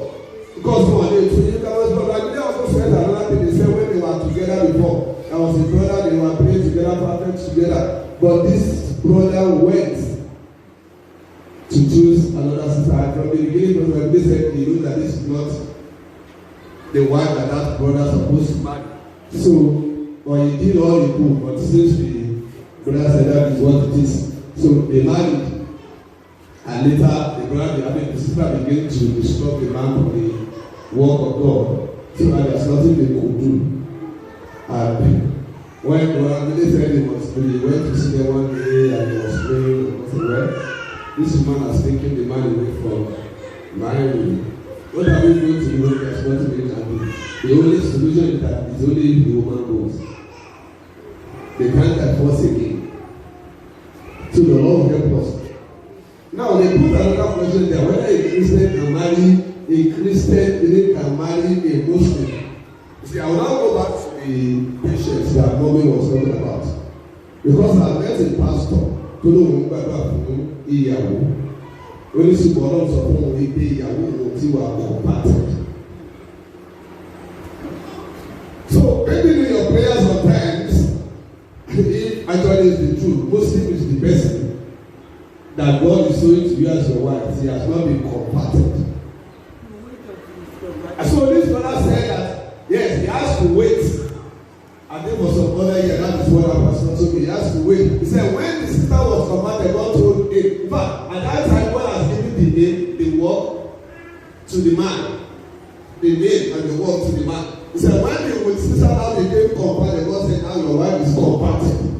Because one day, to you guys, but like they also said another thing. They said when they were together before, there was a brother, they were praying together, perfect together. But this brother went to choose another sister. And from the beginning, when they said he knew that this is not the wife that brother supposed to marry. So, or he did all he could, but since the brother said that is what it is, so they married. And later, the sister began to disturb the man from the work of God. So that there's nothing they could do. And when they said he went to see them one day and he was praying, and said, well, this woman has taken the man away from marrying me. What are we going to do when there's nothing we can do? The only solution is that it's only if the woman goes. They can't divorce again. So the Lord help us. Now they put another question there, whether a Christian can marry a Christian, can marry a Muslim. You see, I will now go back to the patients that mommy was talking about. Because I met a pastor tó lóun gbàgbà fún ìyàwó. Oníṣùgbọ́n náà sọ fún òun pé ìyàwó òun ti wà compatible. So maybe in your prayers sometimes, if actually is the truth, Muslim is the best thing. That God is showing to you as your wife, he has not been compatible. And so this brother said that, yes, he has to wait. I think for some other year, that is what I was not so he has to wait. He said, when the sister was compatible, God told him, in fact, at that time, God has given the name, the work to the man. The name and the work to the man. He said, when the sister now became compatible, God said, now your wife is compatible.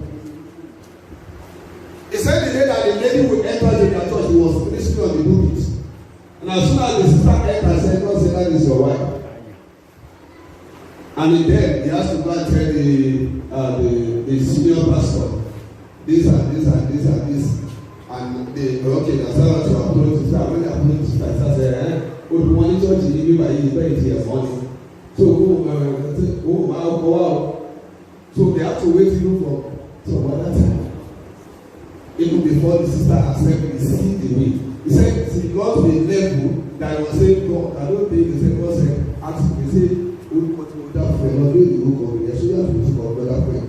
He said the day that the lady will enter the church, he was ministering on the pulpit. And as soon as the sister entered, said, God said, that is your wife. And then he has to go and tell the senior pastor, this and this and this and this. And they, okay, that's how to approach the sister. When they approach the sister, I said, oh, the money church is giving by you, pay it your money. So, wow. So they have to wait even for some other time. Even before the sister accepted, he see the way. He said, he got to the level that he was saying, God, I don't think he said, God said, ask me, he said, that friend, not really the book of it. So you have to look for that friend.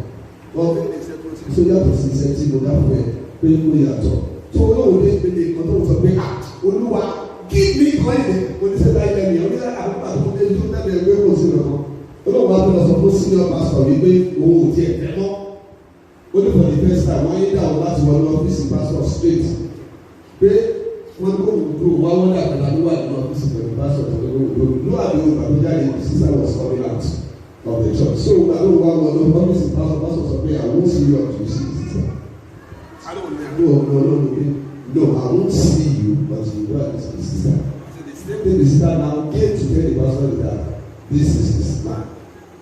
God made the second thing. So you have to see something with that friend. Pay money at all. So no, they control to pay act. Oluwa, give me money. When they say that, let me. Only that I don't do that. They will go see the one. Oluwa, I'm not supposed to see your pastor. You pay oh dear. No. Only for the first time. When you down last one office, pastor straight. Pay. When go through one that I know what the office of the pastor to go. No, I don't know. The sister was coming out of the church. So I don't want to know. Office pastor to pay. I won't see you until you see the sister. I don't know. No, I won't see you, but you know this is the sister. So the same thing the sister now came to tell the pastor that this is his man.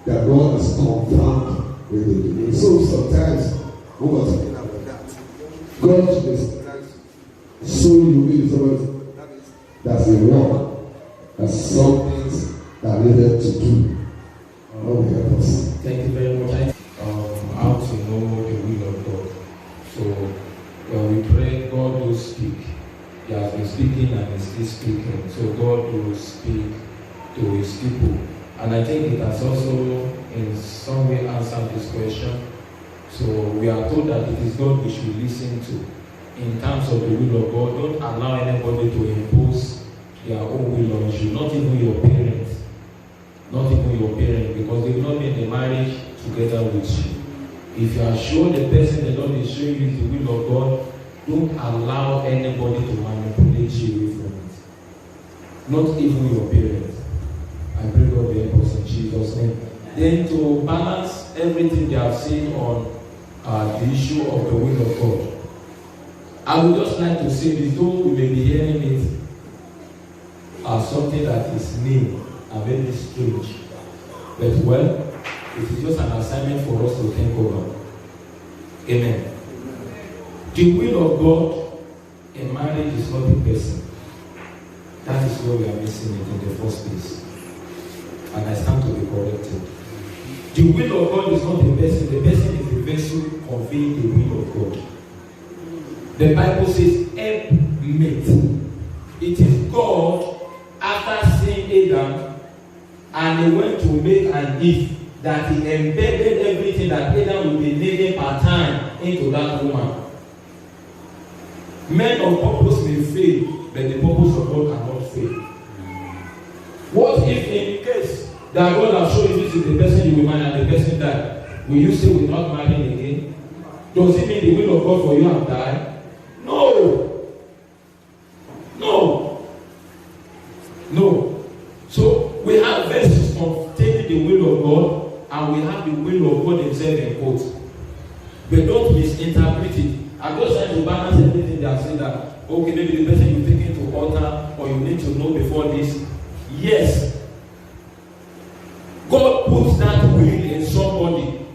That God has confirmed with it. So sometimes we were talking about that. God is so you will somebody that's a work, that's some things that needed to do. Thank you very much. How to know the will of God. So when we pray, God will speak. He has been speaking and is still speaking. So God will speak to his people. And I think it has also in some way answered this question. So we are told that it is God we should listen to. In terms of the will of God, don't allow anybody to impose their own will on you, not even your parents. Not even your parents, because they will not make the marriage together with you. If you are sure the person the Lord is showing you the will of God, don't allow anybody to manipulate you away from it. Not even your parents. I pray God will help us in Jesus' name. Then to balance everything they have seen on the issue of the will of God, I would just like to say this, though we may be hearing it as something that is new and very strange. But well, it is just an assignment for us to think over. Amen. The will of God in marriage is not a person. That is where we are missing it in the first place. And I stand to be corrected. The will of God is not a person. The person is the vessel conveying the will of God. The Bible says, helpmate. It is God, after seeing Adam, and he went to make an Eve, that he embedded everything that Adam would be needing per time into that woman. Men of purpose may fail, but the purpose of God cannot fail. What if in case that God has shown you this is the person you will marry and the person died? Will you say we're not marrying again? Does it mean the will of God for you have died? No. So we have verses containing the will of God, and we have the will of God himself in quotes. But don't misinterpret it. I'm just trying to balance everything they are saying that, okay, maybe the person you take into altar, or you need to know before this. Yes. God puts that will in somebody.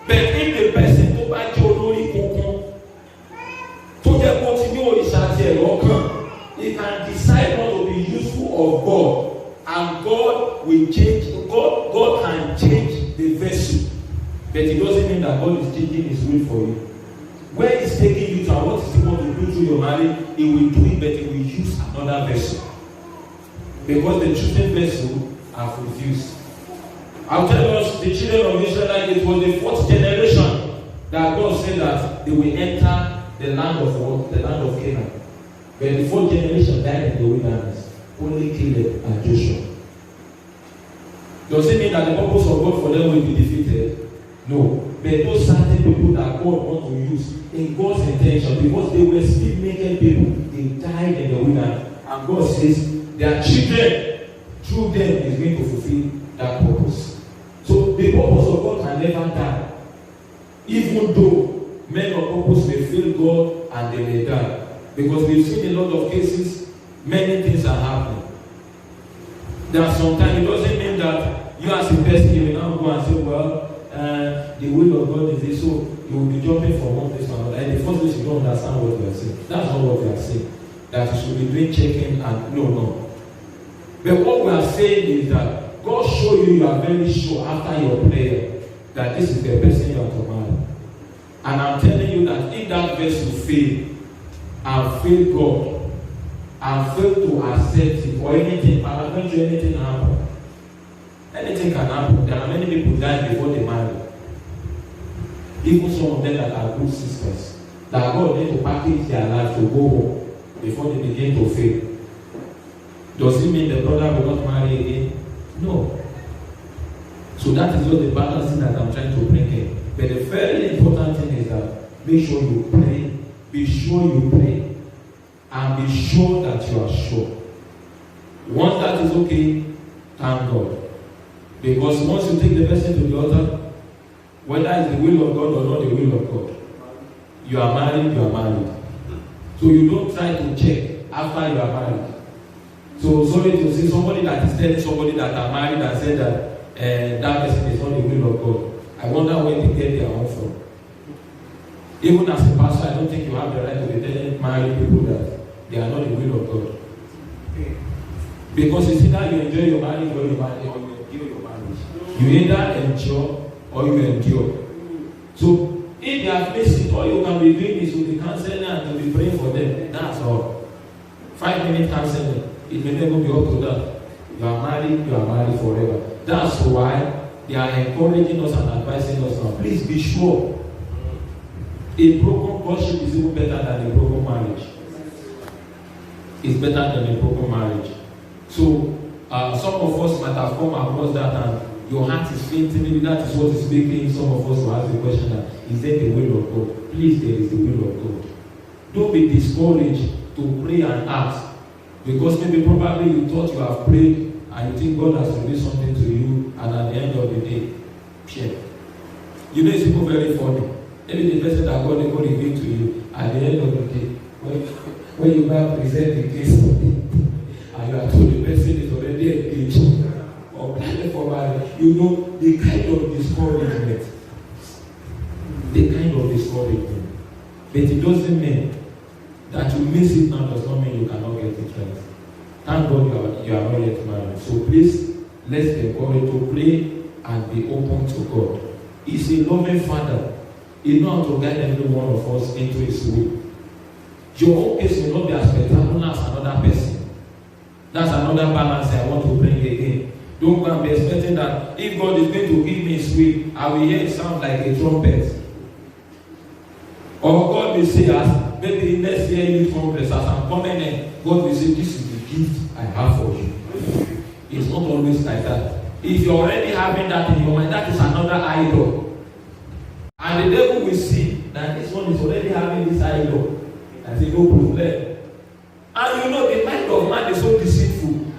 But if the person to buy your glory, he can decide not to be useful of God, and God will change. God can change the vessel, but it doesn't mean that God is changing his will for you. Where he's taking you to and what is he want to do through your marriage, he will do it, but he will use another vessel, because the chosen vessel have refused. I'll tell us, the children of Israel, it was the fourth generation that God said that they will enter the land of what? The land of Canaan. But the fourth generation died in the wilderness. Only Caleb and Joshua. Does it mean that the purpose of God for them will be defeated? No. But those certain people that God wants to use in God's intention, because they were still making people, they died in the wilderness. And God says their children, through them, is going to fulfill that purpose. So the purpose of God can never die. Even though men of purpose may fail fail God and they may die. Because we've seen a lot of cases, many things are happening. That sometimes it doesn't mean that you as a person, you will now go and say, well, the will of God is this, so you will be jumping from one place to another. And the first place you don't understand what we are saying. That's not what we are saying. That you should be doing checking and no. But what we are saying is that God show you are very sure after your prayer that this is the person you are to marry. And I'm telling you that if that vessel fail and fail God and fail to accept it or anything, eventually anything happen. Anything can happen. There are many people die before they marry. Even some of them that are good sisters, that God need to package their life to go home before they begin to fail. Does it mean the brother will not marry again? No. So that is what the balancing that I'm trying to bring in. But the very important thing is that make sure you pray. Be sure you pray. And be sure that you are sure. Once that is okay, thank God. Because once you take the person to the altar, whether it's the will of God or not the will of God, you are married, you are married. So you don't try to check after you are married. So sorry to say somebody that is telling somebody that are married and said that that person is not the will of God. I wonder where they get their own from. Even as a pastor, I don't think you have the right to be telling married people that they are not the will of God. Because it's either you enjoy your marriage or you endure your marriage. You either enjoy or you endure. So if they have missed it, all you can be doing is to be counseling and to be praying for them. That's all. 5-minute counseling. It may never be up to that. You are married forever. That's why they are encouraging us and advising us now. Please be sure. A broken courtship is even better than a broken marriage. It's better than a broken marriage. So some of us might have come across that and your heart is fainting. Maybe that is what is making some of us to ask the question that is there the will of God? Please, there is the will of God. Don't be discouraged to pray and ask. Because maybe probably you thought you have prayed and you think God has revealed something to you, and at the end of the day, share. You know, it's people very funny. Maybe the person that God revealed to you, at the end of the day, when you now present the case and you are told the person is already engaged or planning for marriage, you know the kind of discouragement. But it doesn't mean that you miss it now does not mean you cannot get it right. Thank God you are not yet married. So please, let's be encouraged to pray and be open to God. He's a loving Father. He knows how to guide every one of us into His will. Your own case will not be as spectacular as another person. That's another balance I want to bring again. Don't go and be expecting that if God is going to give me His will, I will hear it sound like a trumpet. Or God will say, as maybe next year you trumpet, as I'm coming in, God will say, this is the gift I have for you. It's not always like that. If you're already having that in your mind, that is another idol. And the devil will see that this one is already having this idol. And say, no problem. And you know, the mind of man is so deceitful.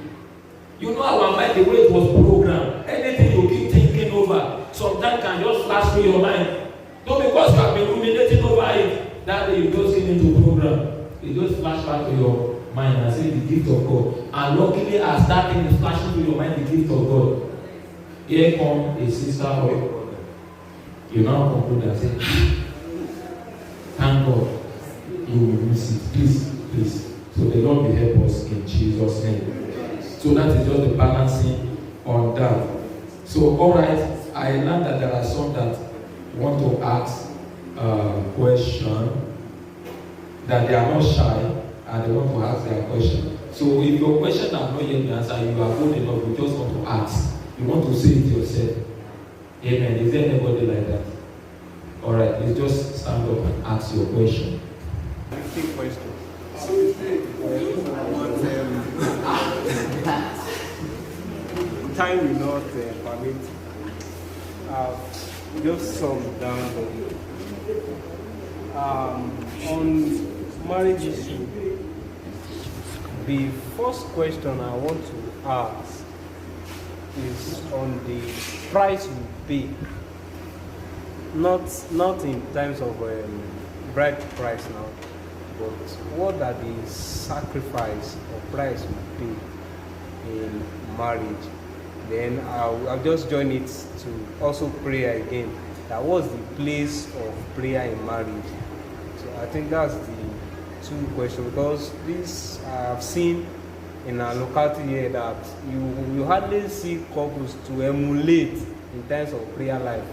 You know our mind, the way it was programmed. Anything you keep thinking over, sometimes can just flash through your mind. Not because you have been ruminating over it, that day you just get into program. It just flash back to your mind and say the gift of God. And luckily, as that thing is flashing to your mind, the gift of God, here comes a sister or a brother. You now conclude and say, thank God, you will miss it. Please. So the Lord will help us in Jesus' name. So that is just the balancing on that. So, all right, I learned that there are some that want to ask a question, that they are not shy and they want to ask their question. So if your question has not yet been answered, you are good enough, you just want to ask. You want to say it yourself. Amen. Is there anybody like that? Alright, let's just stand up and ask your question. Quick question. Time will not permit. Just some down on marriage issue. The first question I want to ask is on the price you pay. Not in terms of bride price now, but what are the sacrifice or price we pay in marriage? Then I'll just join it to also prayer again. That was the place of prayer in marriage. So I think that's the two questions, because this I've seen in our locality here that you hardly see couples to emulate in terms of prayer life.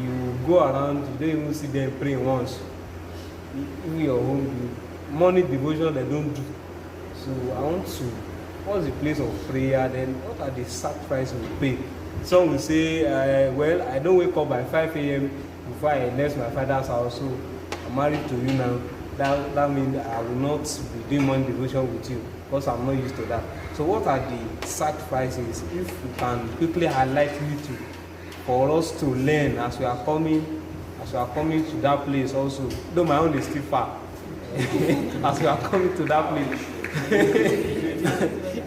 You go around, you don't even see them praying once. Even your home, morning devotion they don't do. So I want to, what's the place of prayer? Then what are the sacrifices we pay? Some will say, well, I don't wake up by 5 a.m. before I left my father's house, so I'm married to you now. That means I will not be doing morning devotion with you, because I'm not used to that. So what are the sacrifices, if you can quickly highlight little for us to learn as we are coming to that place also, though my own is still far. As we are coming to that place.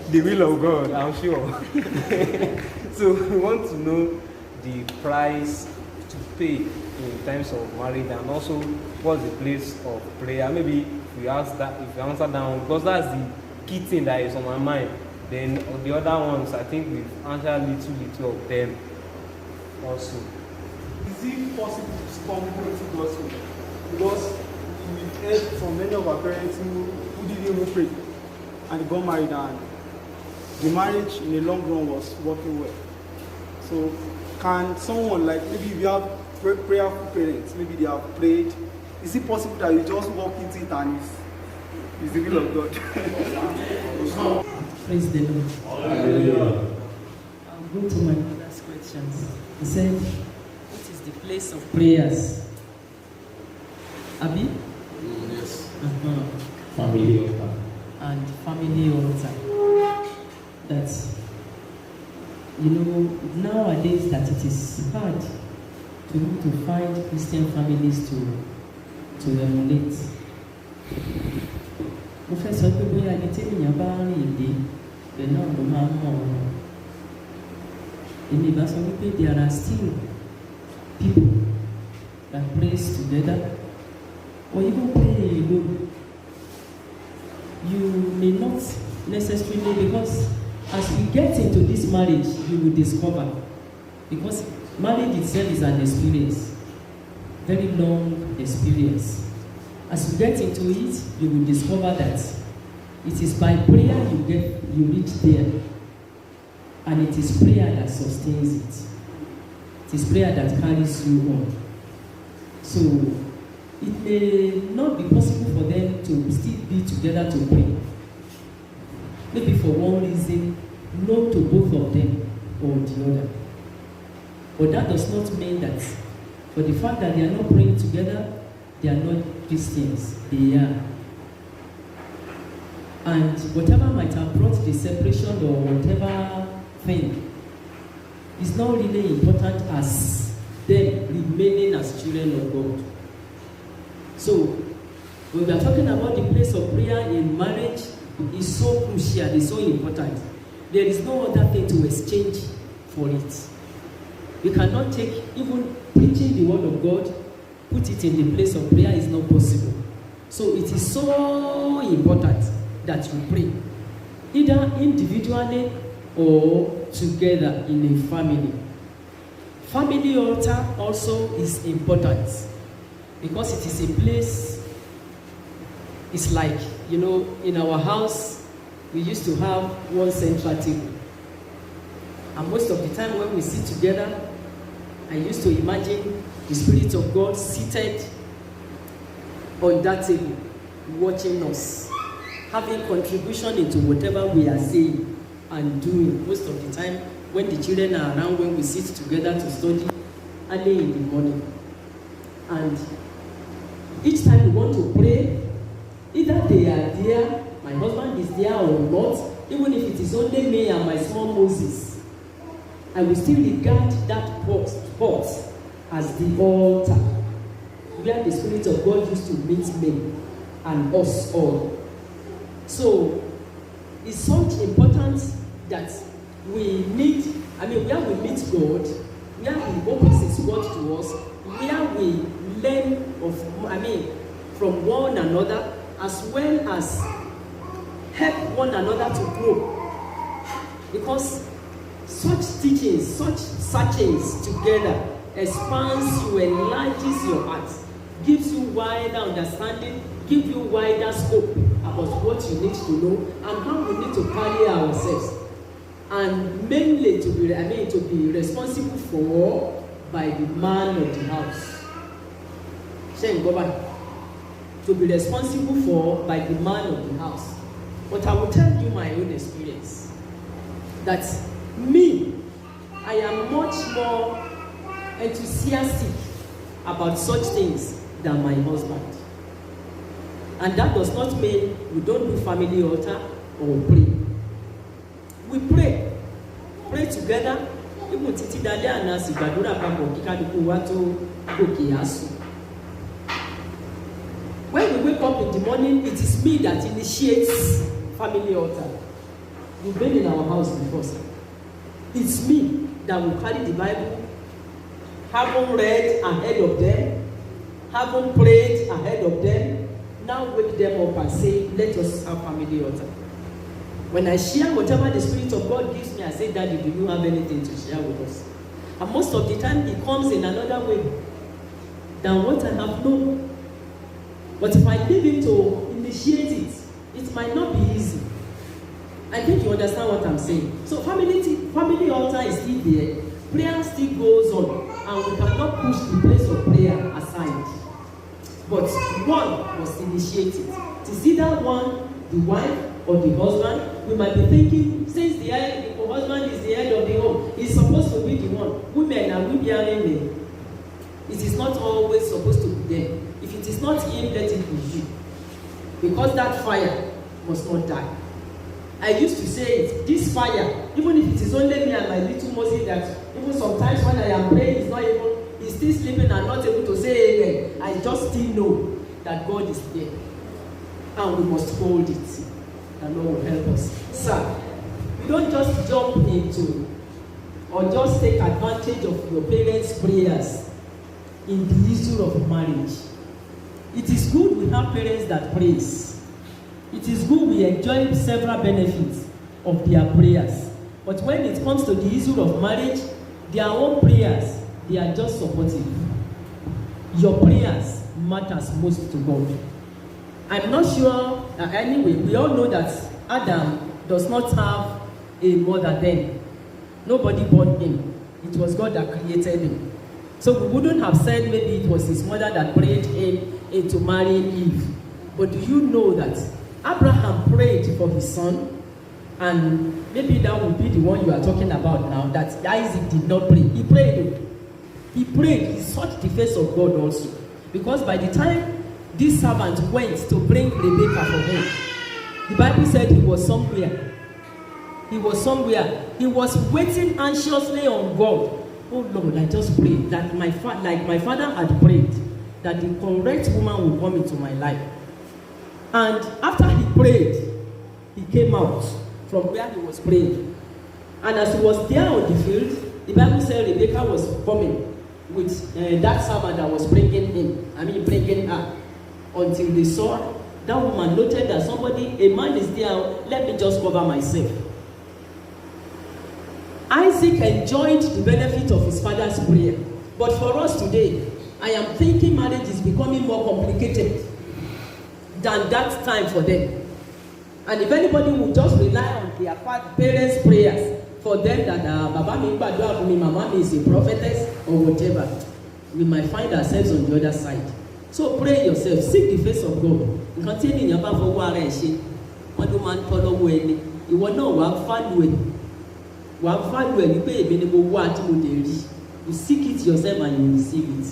The will of God, I'm sure. So we want to know the price to pay in terms of marriage, and also what's the place of prayer. Maybe if you answer that one, because that's the key thing that is on my mind. Then the other ones, I think we've answered little of them also. Is it possible to stumble into gospel? Because we've heard from many of our parents who didn't even pray and got married, and the marriage in the long run was working well. So can someone, like maybe if you have prayerful parents, maybe they have prayed, is it possible that you just walk into it and it's the will of God? Praise the Lord. Hallelujah. I'll go to my brother's questions. He said, what is the place of prayers? Abi? Yes. Family altar. And family altar. That, nowadays that it is hard to find Christian families to emulate. Mo fẹ́ sọ pé bóyá ẹni tí ènìyàn bá rìn dé bẹ́ẹ̀ náà ló máa ń mọ̀ ọ́n. Èmi bá sọ wípé there are still people that prays together or even pray alone. You may not necessarily, because as we get into this marriage, you will discover, because marriage itself is an experience, very long experience. As you get into it, you will discover that it is by prayer you reach there, and it is prayer that sustains it. It is prayer that carries you on. So it may not be possible for them to still be together to pray. Maybe for one reason, no to both of them or the other. But that does not mean that for the fact that they are not praying together, they are not Christians. They are. And whatever might have brought the separation or whatever thing is not really important as them remaining as children of God. So, when we are talking about the place of prayer in marriage, it's so crucial, it's so important. There is no other thing to exchange for it. You cannot take, even preaching the word of God, put it in the place of prayer is not possible. So it is so important that you pray, either individually or together in a family. Family altar also is important, because it is a place, it's like, in our house, we used to have one central table. And most of the time when we sit together, I used to imagine the Spirit of God seated on that table, watching us, having contribution into whatever we are saying and doing. Most of the time when the children are around, when we sit together to study early in the morning. And each time we want to pray, either they are there, my husband is there or not, even if it is only me and my small Moses, I will still regard that spot as the altar where the Spirit of God used to meet me and us all. So it's such importance that we need, where we meet God, where He opens His word to us, where we learn from one another, as well as help one another to grow. Because such teachings, such searchings together expands you, enlarges your heart, gives you wider understanding, gives you wider scope about what you need to know and how we need to carry ourselves, and mainly to be responsible for by the man of the house. To be responsible for by the man of the house. But I will tell you my own experience that me, I am much more enthusiastic about such things than my husband. And that does not mean we don't do family altar or pray. We pray together. Even títí dalẹ́ àná sì gbàdúrà papọ̀ kí kálukú wa tó gòkè àsùn. When we wake up in the morning, it is me that initiates family altar. You've been in our house before, sir. It's me that will carry the Bible, haven't read ahead of them, haven't prayed ahead of them, now wake them up and say, let us have family altar. When I share whatever the Spirit of God gives me, I say, Daddy, do you have anything to share with us? And most of the time, it comes in another way than what I have known. But if I leave him to initiate it, it might not be easy. I think you understand what I'm saying. So family altar is still there. Prayer still goes on. And we cannot push the place of prayer aside. But one must initiate it. It is either one, the wife, or the husband. We might be thinking, since the husband is the head of the home, he's supposed to be the one. Women are we bearing them. It is not always supposed to be them. If it is not him, let it be you. Because that fire must not die. I used to say it, this fire, even if it is only me and my little Moses, that even sometimes when I am praying, he's still sleeping and not able to say amen. I just still know that God is there. And we must hold it. And Lord will help us. Sir, you don't just jump into or just take advantage of your parents' prayers in the issue of marriage. It is good we have parents that praise. It is good we enjoy several benefits of their prayers. But when it comes to the issue of marriage, their own prayers, they are just supportive. Your prayers matters most to God. I'm not sure, anyway, we all know that Adam does not have a mother then. Nobody born him. It was God that created him. So we wouldn't have said maybe it was his mother that prayed him into marrying Eve. But do you know that Abraham prayed for his son? And maybe that would be the one you are talking about now, that Isaac did not pray. He prayed. He prayed. He sought the face of God also. Because by the time this servant went to bring Rebecca for him, the Bible said he was somewhere. He was somewhere. He was waiting anxiously on God. Oh Lord, I just pray that my father had prayed, that the correct woman will come into my life. And after he prayed, he came out from where he was praying. And as he was there on the field, the Bible said Rebecca was coming with that servant that was bringing her. Until they saw that woman noted that a man is there, let me just cover myself. Isaac enjoyed the benefit of his father's prayer. But for us today, I am thinking marriage is becoming more complicated than that time for them. And if anybody would just rely on their parents' prayers for them that Baba mi gbàdúrà fún mi, Mama mi is a prophetess or whatever, we might find ourselves on the other side. So pray yourself, seek the face of God. Nǹkan tí ènìyàn bá fọwọ́ ara ẹ̀ ṣe, wọ́n ló máa ń tọ́ lọ́wọ́ ẹni. Ìwọ náà wàá fálù ẹ̀. Wàá fálù ẹ̀ wípé èmi ni mo wá tí mo lè rí. You seek it yourself and you receive it.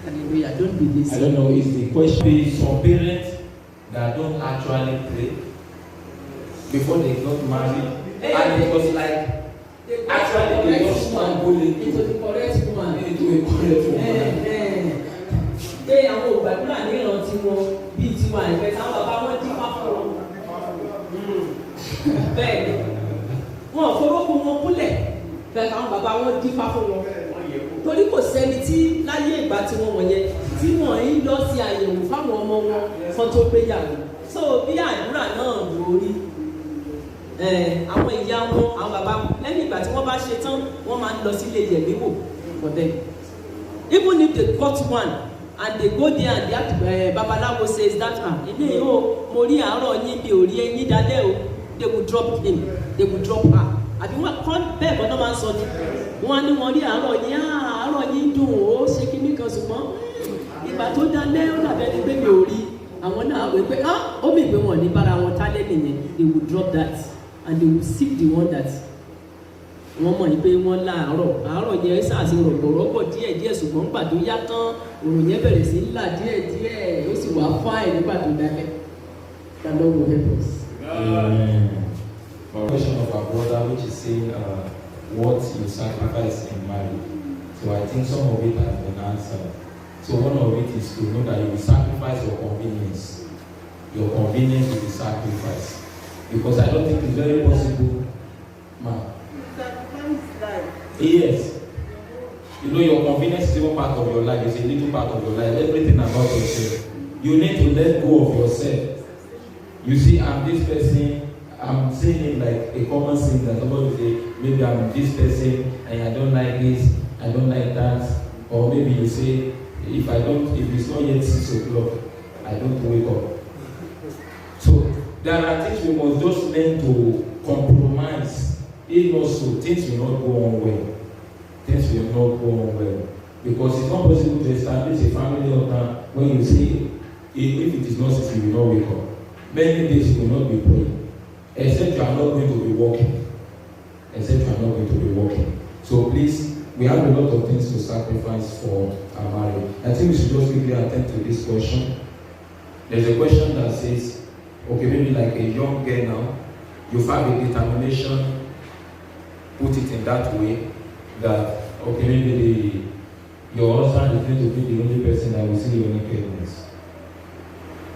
Hallelujah. Don't be lazy. I don't know if the question is some parents that don't actually pray before they got married. And it was like actually they just want to go into the correct woman. Into a correct woman. Pé àwọn ògbàdúrà ní ìrántí wọn bíi tiwa ìfẹ́ táwọn bàbá wọn dífá fún wọn. Bẹ́ẹ̀ni, wọn ò forúkọ wọn kúnlẹ̀ fẹ́ táwọn bàbá wọn dífá fún wọn. torí kò sẹ́ni tí láyé ìgbà tí wọ́n wọ̀nyẹn tí wọ́n ń lọ sí àyẹ̀wò fáwọn ọmọ wọn kan tó gbéyàwó so bí àdúrà náà lórí àwọn ìyá wọn àwọn bàbá lẹ́yìn ìgbà tí wọ́n bá ṣe tán wọ́n máa ń lọ sílé yẹ̀mí wò for them even if they got one and they go there and that babaláwo says that ilé o mo rí àárọ̀ yín bí ò rí ẹyin dalẹ́ o they will drop him they will drop her àbí wọn kọ́ bẹ́ẹ̀ kọ́ náà máa ń sọ ni wọ́n á ní wọn rí àárọ̀ yín dùn ó ṣe kíní kan ṣùgbọ́n ìgbà tó dalẹ́ ó dàbẹ́ ni pé mi ò rí àwọn náà wẹ̀ pé ó mì pé wọ́n ní bára wọn tálẹ́ nìyẹn they will drop that and they will seek the one that wọ́n mọ̀ ní pé wọ́n àárọ̀ yẹn ṣàṣì rọ̀gbọ̀rọ̀gbọ̀ díẹ̀ ṣùgbọ́n nígbà tó yá tán òrùn yẹn bẹ̀rẹ̀ sí ńlá díẹ̀ ó sì wá fáì nígbà tó dalẹ́ the Lord will help us. For question of our brother which is saying what you sacrifice in marriage, so I think some of it has been answered. So one of it is to know that you will sacrifice your convenience will be sacrificed, because I don't think it's very possible, man. Yes. You know, your convenience is even part of your life. It's a little part of your life. Everything about yourself. You need to let go of yourself. You see, I'm this person. I'm saying it like a common thing that somebody say, maybe I'm this person and I don't like this, I don't like that. Or maybe you say, if it's not yet 6 o'clock, I don't wake up. So there are things we must just learn to compromise. If not so, things will not go on well. Things will not go on well. Because it's not possible to establish a family order when you say, if it is not 6, you will not wake up. Many days you will not be praying. Except you are not going to be working. So please, we have a lot of things to sacrifice for our marriage. I think we should just quickly attend to this question. There's a question that says, okay, maybe like a young girl now, you have a determination, put it in that way, that, okay, maybe your husband is going to be the only person that will see your nakedness.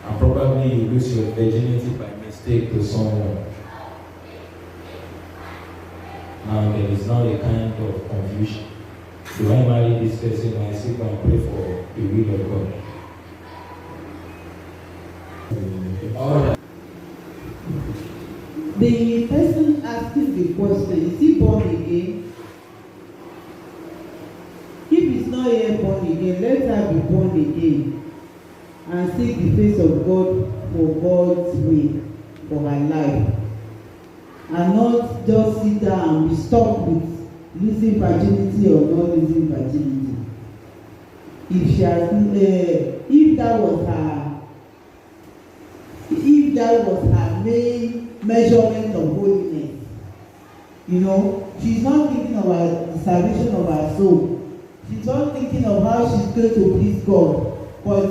And probably you lose your virginity by mistake to someone. Now there is now a kind of confusion. Do I marry this person and I sit and pray for the will of God? The person asking the question, is he born again? If he's not yet born again, let her be born again and seek the face of God for God's will for her life, and not just sit down and be stuck with losing virginity or not losing virginity. If she has, if that was her main measurement of holiness, she's not thinking about the salvation of her soul. She's not thinking of how she's going to please God, but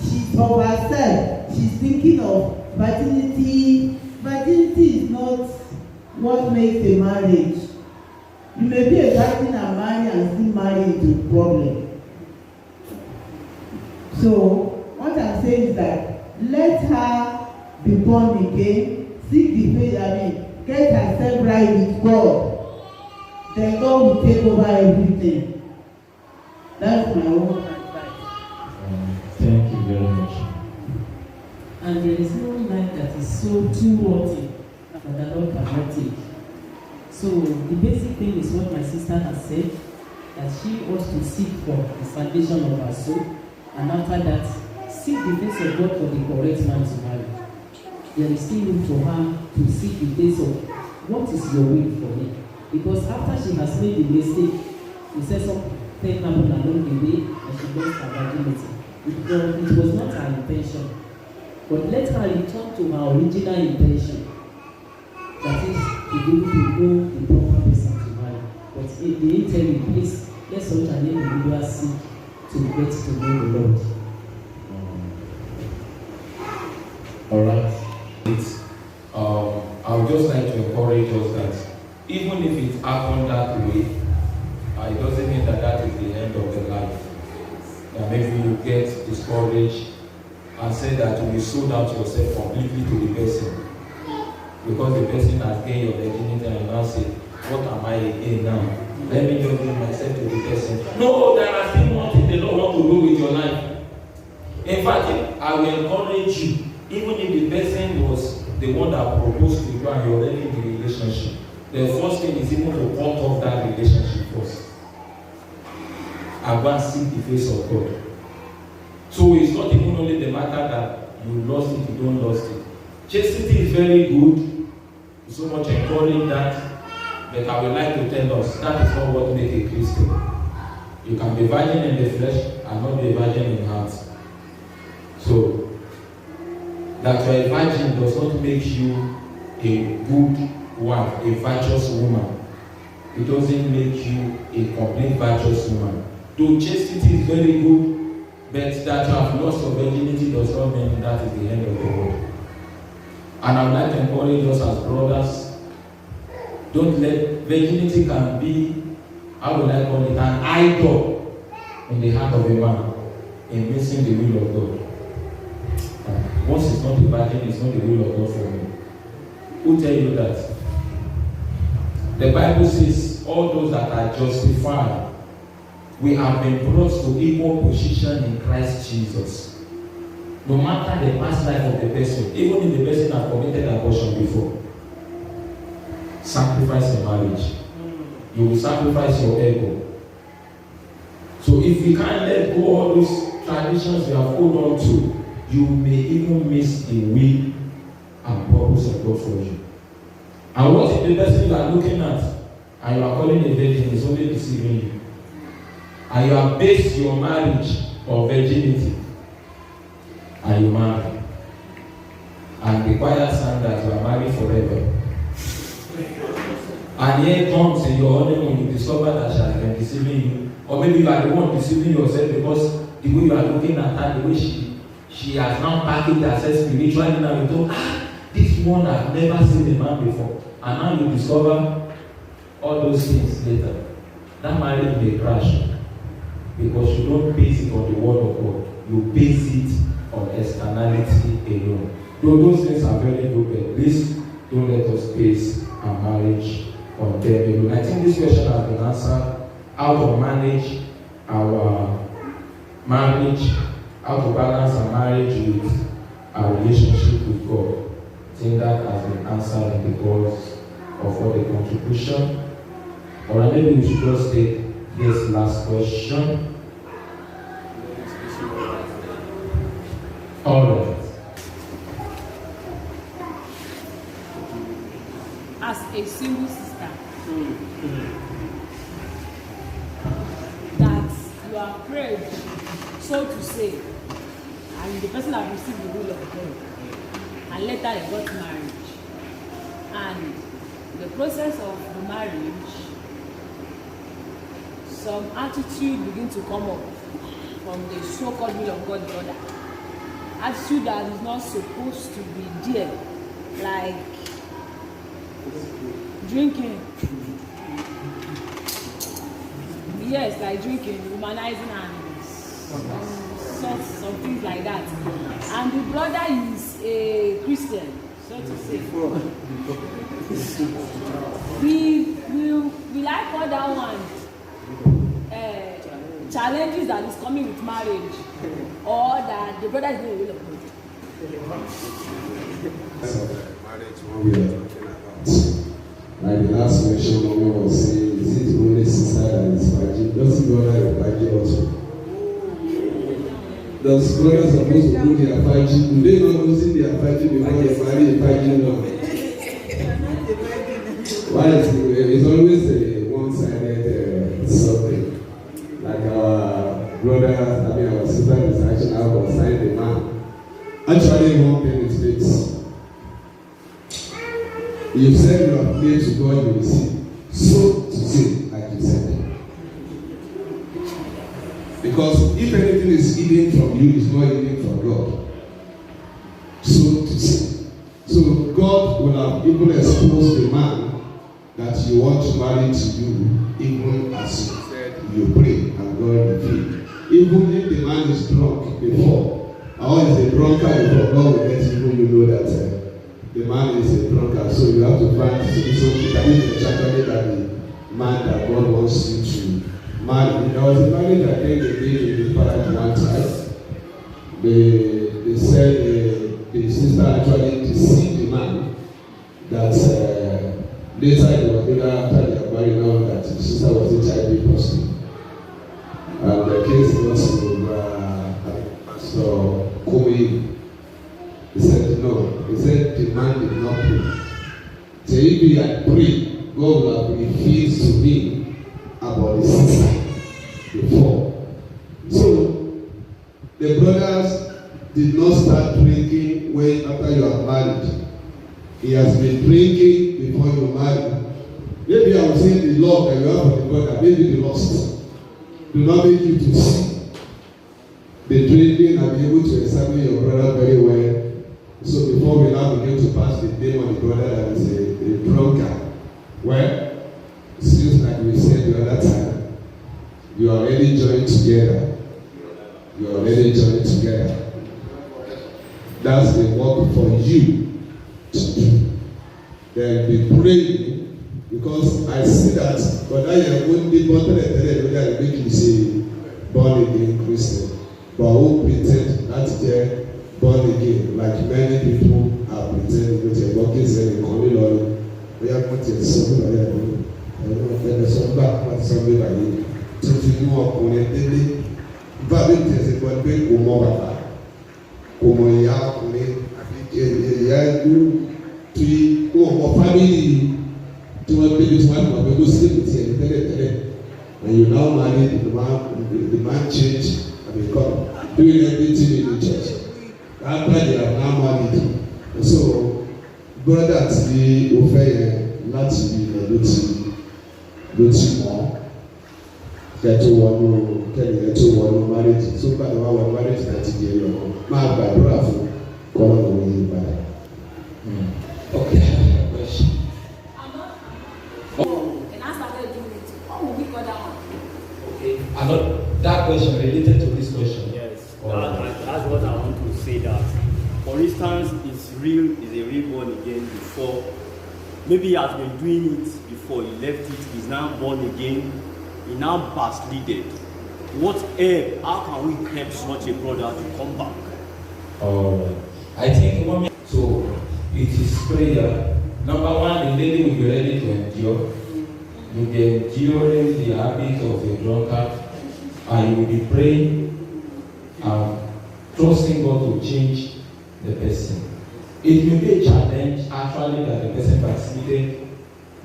she's of herself. She's thinking of virginity. Virginity is not what makes a marriage. You may be a virgin and marry and still marry into problem. So what I'm saying is that let her be born again, seek the faith, get herself right with God. Then God will take over everything. That's my own advice. Thank you very much. And there is no life that is so too worthy that the Lord cannot take. So the basic thing is what my sister has said, that she wants to seek for the salvation of her soul, and after that, seek the face of God for the correct man to marry. There is still room for her to seek the face of what is your will for me. Because after she has made the mistake, she said something happened along the way and she lost her virginity. It was not her intention. But let her return to her original intention. That is, to be able to know the proper person to marry. But if they tell you, please, let such an individual seek to get to know the Lord. All right. I would just like to encourage us that even if it happened that way, it doesn't mean that is the end of the life. That maybe you get discouraged and say that you sold out yourself completely to the person. Because the person has gained your virginity and now say, what am I again now? Let me just give myself to the person. No, there are still more things the Lord wants to do with your life. In fact, I will encourage you, even if the person was the one that proposed to you and you're already in the relationship, the first thing is even to cut off that relationship first. And go and seek the face of God. So it's not even only the matter that you lost it, you don't lost it. Chastity is very good. So much encouraging that. But I would like to tell us that is not what makes a Christian. You can be virgin in the flesh and not be a virgin in heart. So that you are a virgin does not make you a good wife, a virtuous woman. It doesn't make you a complete virtuous woman. Though chastity is very good, but that you have lost your virginity does not mean that is the end of the world. And I would like to encourage us as brothers, don't let virginity can be, how would I call it, an idol in the heart of a man in missing the will of God. Once it's not the virgin, it's not the will of God for me. Who tell you that? The Bible says all those that are justified, we have been brought to equal position in Christ Jesus. No matter the past life of the person, even if the person has committed abortion before, sacrifice in marriage. You will sacrifice your ego. So if you can't let go all those traditions you have hold on to, you may even miss the will and purpose of God for you. And what if the person you are looking at and you are calling a virgin is only deceiving you? And you have based your marriage on virginity, and you marry, and the choir sang that you are married forever. And here comes in your honeymoon, you discover that she has been deceiving you, or maybe you are the one deceiving yourself because the way you are looking at her, the way she has now packaged herself spiritually. Now you thought, this one I've never seen a man before, and now you discover all those things later. That marriage may crash because you don't base it on the word of God. You base it on externality alone. Though those things are very good, but please don't let us base our marriage on them alone. I think this question has been answered. How to manage our marriage, how to balance our marriage with our relationship with God. I think that has been answered in the course of all the contribution. Or maybe we should just take this last question. All right. As a single sister, that you are prayed, so to say, and the person has received the will of God, and later they got married, and the process of the marriage, some attitude begin to come up from the so-called will of God brother. Attitude that is not supposed to be there, like drinking. Yes, like drinking, humanizing and some things like that. And the brother is a Christian, so to say. We like all that one. Challenges that is coming with marriage, or that the brother is not will of God. Marriage, what we are talking about. Like the last question, Mama was saying, is it only sister that is virgin? Does brother is virgin also? Does brother supposed to do their virgin? Do they not losing their virgin because they marry a virgin now? Why is it's always a one-sided something? Like our brother, our sister is actually out of sign the man. Actually, one thing is this. You said you have prayed to God, you will see. So to say, like you said. Because if anything is hidden from you, it's not hidden from God. So to say. So God will have even exposed the man that you want to marry to you, even as you pray and God will feed. Even if the man is drunk before, or is a drunkard before, God will let even you know that the man is a drunkard. So you have to find something that is actually that the man that God wants you to marry. There was a marriage that came in the parent one time. They said the sister actually deceived the man that later they were later after they were married now that the sister was HIV positive. And the case was to Pastor Komi. He said no. He said the man did not pray. So if he had prayed, God would have revealed to me about the sister before. So the brothers did not start drinking when after you are married. He has been drinking before you marry. Maybe I will say the love that you have for the brother, maybe the lust. Do not make you to see the drinking and be able to examine your brother very well. So before we now begin to pass the name on the brother that is a drunkard. Well, it seems like we said the other time, you are already joined together. You are already joined together. That's the work for you to do. Then be praying, because I see that but I won't be born to make you say born again Christian, but who pretend that they're born again, like many people are pretending that they're working in the community. We are not yet so good at it. I don't know if there's some back, but somebody like it. So if you know on it, daily, but it is a good big umora. Umoya, you to your family to a baby's wife or baby sleep with you, and you now marry the man changed and become doing everything in the church. After they are now married. So, brother, the offer láti ló ti mọ̀ kẹ́tọ́ wọnú kẹ́nìyàn tó wọnú marriage tó gbà tó wá wọnú marriage láti di ẹyọ kan máa gbàdúrà fún kọ́nà òun yìí padà. Okay. Okay. That question related to this question. Yes. That's what I want to say. That, for instance, is a real born again before. Maybe he has been doing it before he left it. He's now born again. He now backslided. What help? How can we help such a brother to come back? I think so. It is prayer. Number one, the lady will be ready to endure. You will be enduring the habit of a drunkard, and you will be praying and trusting God to change the person. It will be a challenge actually that the person participated,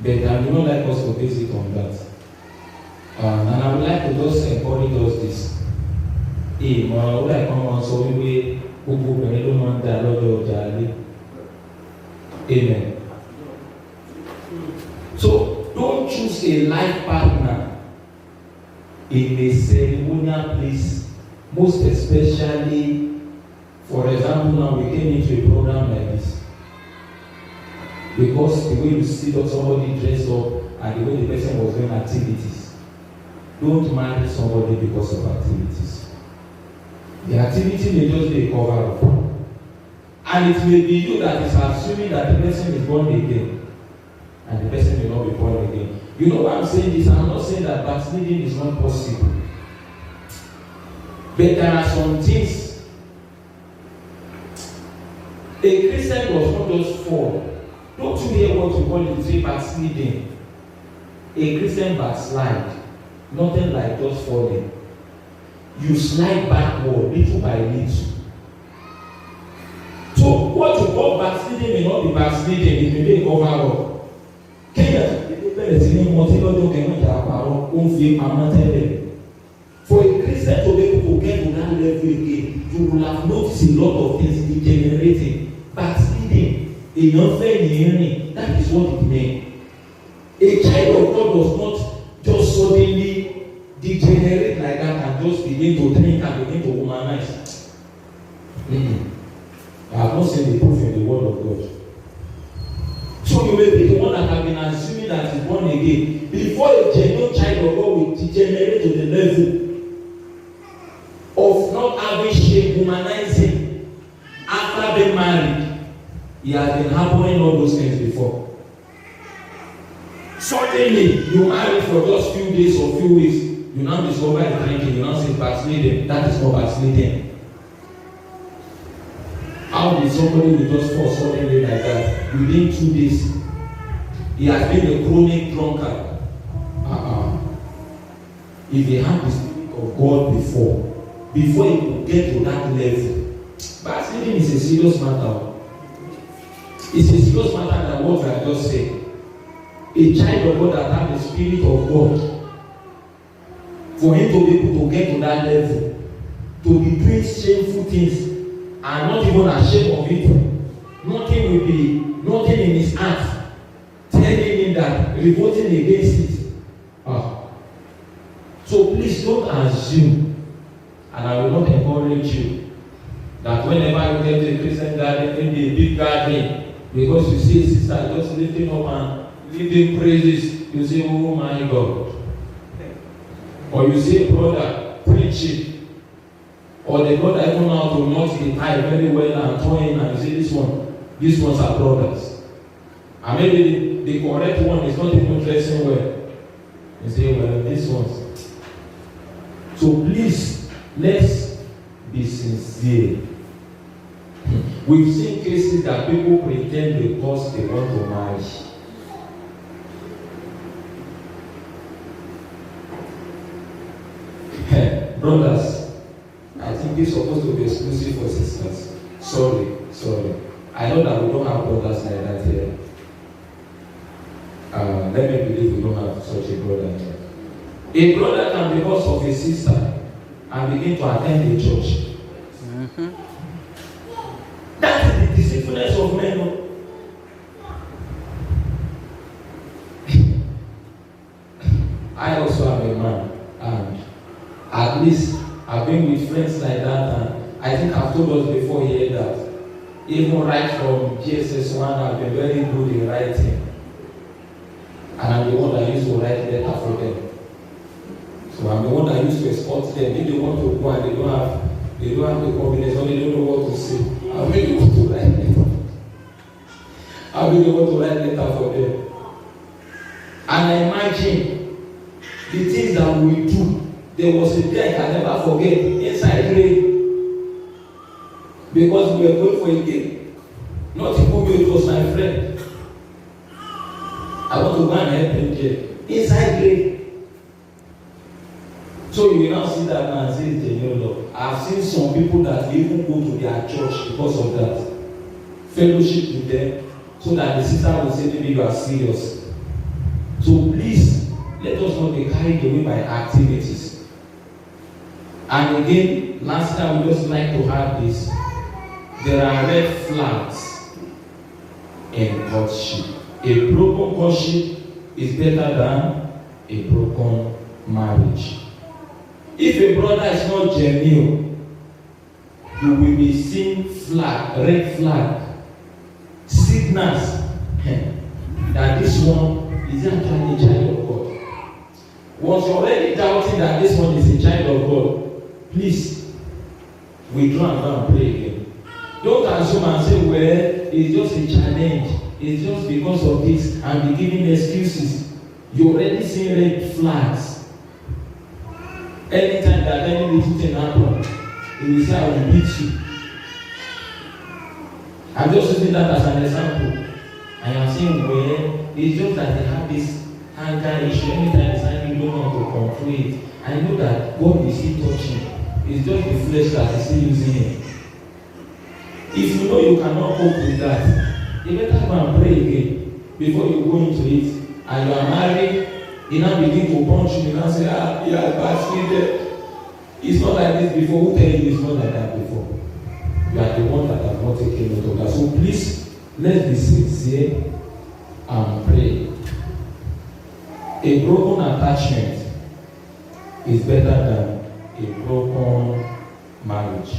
but I would not like us to base it on that. And I would like to just encourage us this. Ìmọ̀ràn ó láì kán máa sọ wípé gbogbo obìnrin ló máa ń dá lọ́jọ́ ọjà alẹ́. Amen. So don't choose a life partner in a ceremonial place, most especially, for example, now we came into a program like this. Because the way you see that somebody dressed up and the way the person was doing activities, don't marry somebody because of activities. The activity may just be a cover up. And it may be you that is assuming that the person is born again. And the person may not be born again. You know why I'm saying this? I'm not saying that backsliding is not possible. But there are some things. A Christian does not just fall. Don't you hear what you call it, say backsliding? A Christian backslide. Nothing like just falling. You slide backward little by little. So what you call backsliding may not be backsliding, it may be a cover up. For a Christian to be able to get to that level again, you will have noticed a lot of things degenerating, backsliding, that is what it means. A child of God does not just suddenly degenerate like that and just begin to drink and begin to womanize. I have not seen the proof in the word of God. So you may be the one that have been assuming that is born again. Before a genuine child of God will degenerate to the level of not having shame, humanizing after being married, he has been harboring all those things before. So Suddenly, you marry for just few days or few weeks, you now discover the drinking, you now say backsliding. That is not backsliding. How did somebody will just fall suddenly like that within 2 days? He has been a chronic drunkard. If they had the Spirit of God before he could get to that level, backsliding is a serious matter. It's a serious matter than what I just said. A child of God that has the Spirit of God, for him to be able to get to that level, to be doing shameful things and not even ashamed of it, nothing in his heart telling him that, revolting against it. So please don't assume, and I will not encourage you, that whenever you get to a Christian gathering, maybe a big gathering, because you see a sister just lifting up and leading praises, you say, oh my God. Or you see a brother preaching, or the brother even know how to knot the tie very well and turn in, and you say, these ones are brothers. And maybe the correct one is not even dressing well. You say, well, these ones. So please, let's be sincere. We've seen cases that people pretend because they want to marry. Brothers, I think this is supposed to be exclusive for sisters. Sorry. I know that we don't have brothers like that here. Let me believe we don't have such a brother here. A brother can be because of a sister and begin to attend a church. That is the deceitfulness of men. I also am a man, and at least I've been with friends like that, and I think I've told us before here that even right from GSS 1, I've been very good in writing. And I'm the one that used to write letter for them. So I'm the one that used to escort them. If they want to go and they don't have the confidence, or they don't know what to say, I'll be the one to write letter. I'll be the one to write letter for them. And I imagine the things that we do. There was a day I can never forget, inside rain, because we were going for a game. Not even me, it was my friend. I want to go and help him there. Inside rain. So you will now see that man and say, the Lord. I've seen some people that even go to their church because of that. Fellowship with them, so that the sister will say, maybe you are serious. So please, let us not be carried away by activities. And again, last time we just like to have this. There are red flags in courtship. A broken courtship is better than a broken marriage. If a brother is not genuine, you will be seeing red flag, signals that this one is actually a child of God. Once you're already doubting that this one is a child of God, please withdraw and go and pray again. Don't assume and say, well, it's just a challenge. It's just because of this, and be giving excuses. You already see red flags. Anytime that any little thing happens, you will say, I will beat you. I'm just using that as an example. I am saying, well, it's just that they have this anger issue. Anytime it's angry, you don't want to control it. I know that God is still touching. It's just the flesh that is still using it. If you know you cannot cope with that, you better go and pray again before you go into it. And you are married, you now begin to punch you, you now say, you are backslided. It's not like this before. Who tell you it's not like that before? You are the one that have not taken note of that. So please, let's be sincere and pray. A broken attachment is better than a broken marriage.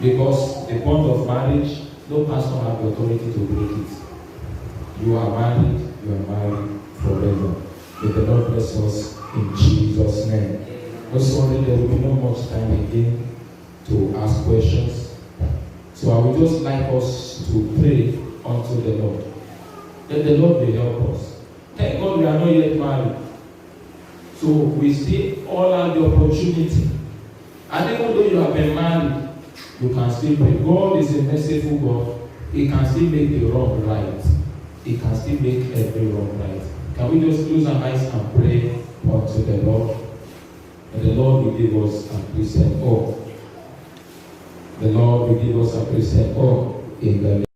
Because the bond of marriage, no pastor has the authority to break it. You are married forever. May the Lord bless us in Jesus' name. Also, there will be no much time again to ask questions. So I would just like us to pray unto the Lord. Let the Lord will help us. Thank God we are not yet married. So we still all have the opportunity. And even though you have been married, you can still pray. God is a merciful God. He can still make the wrong right. He can still make every wrong right. Can we just close our eyes and pray unto the Lord? And the Lord will give us a Christian hope. The Lord will give us a Christian hope in the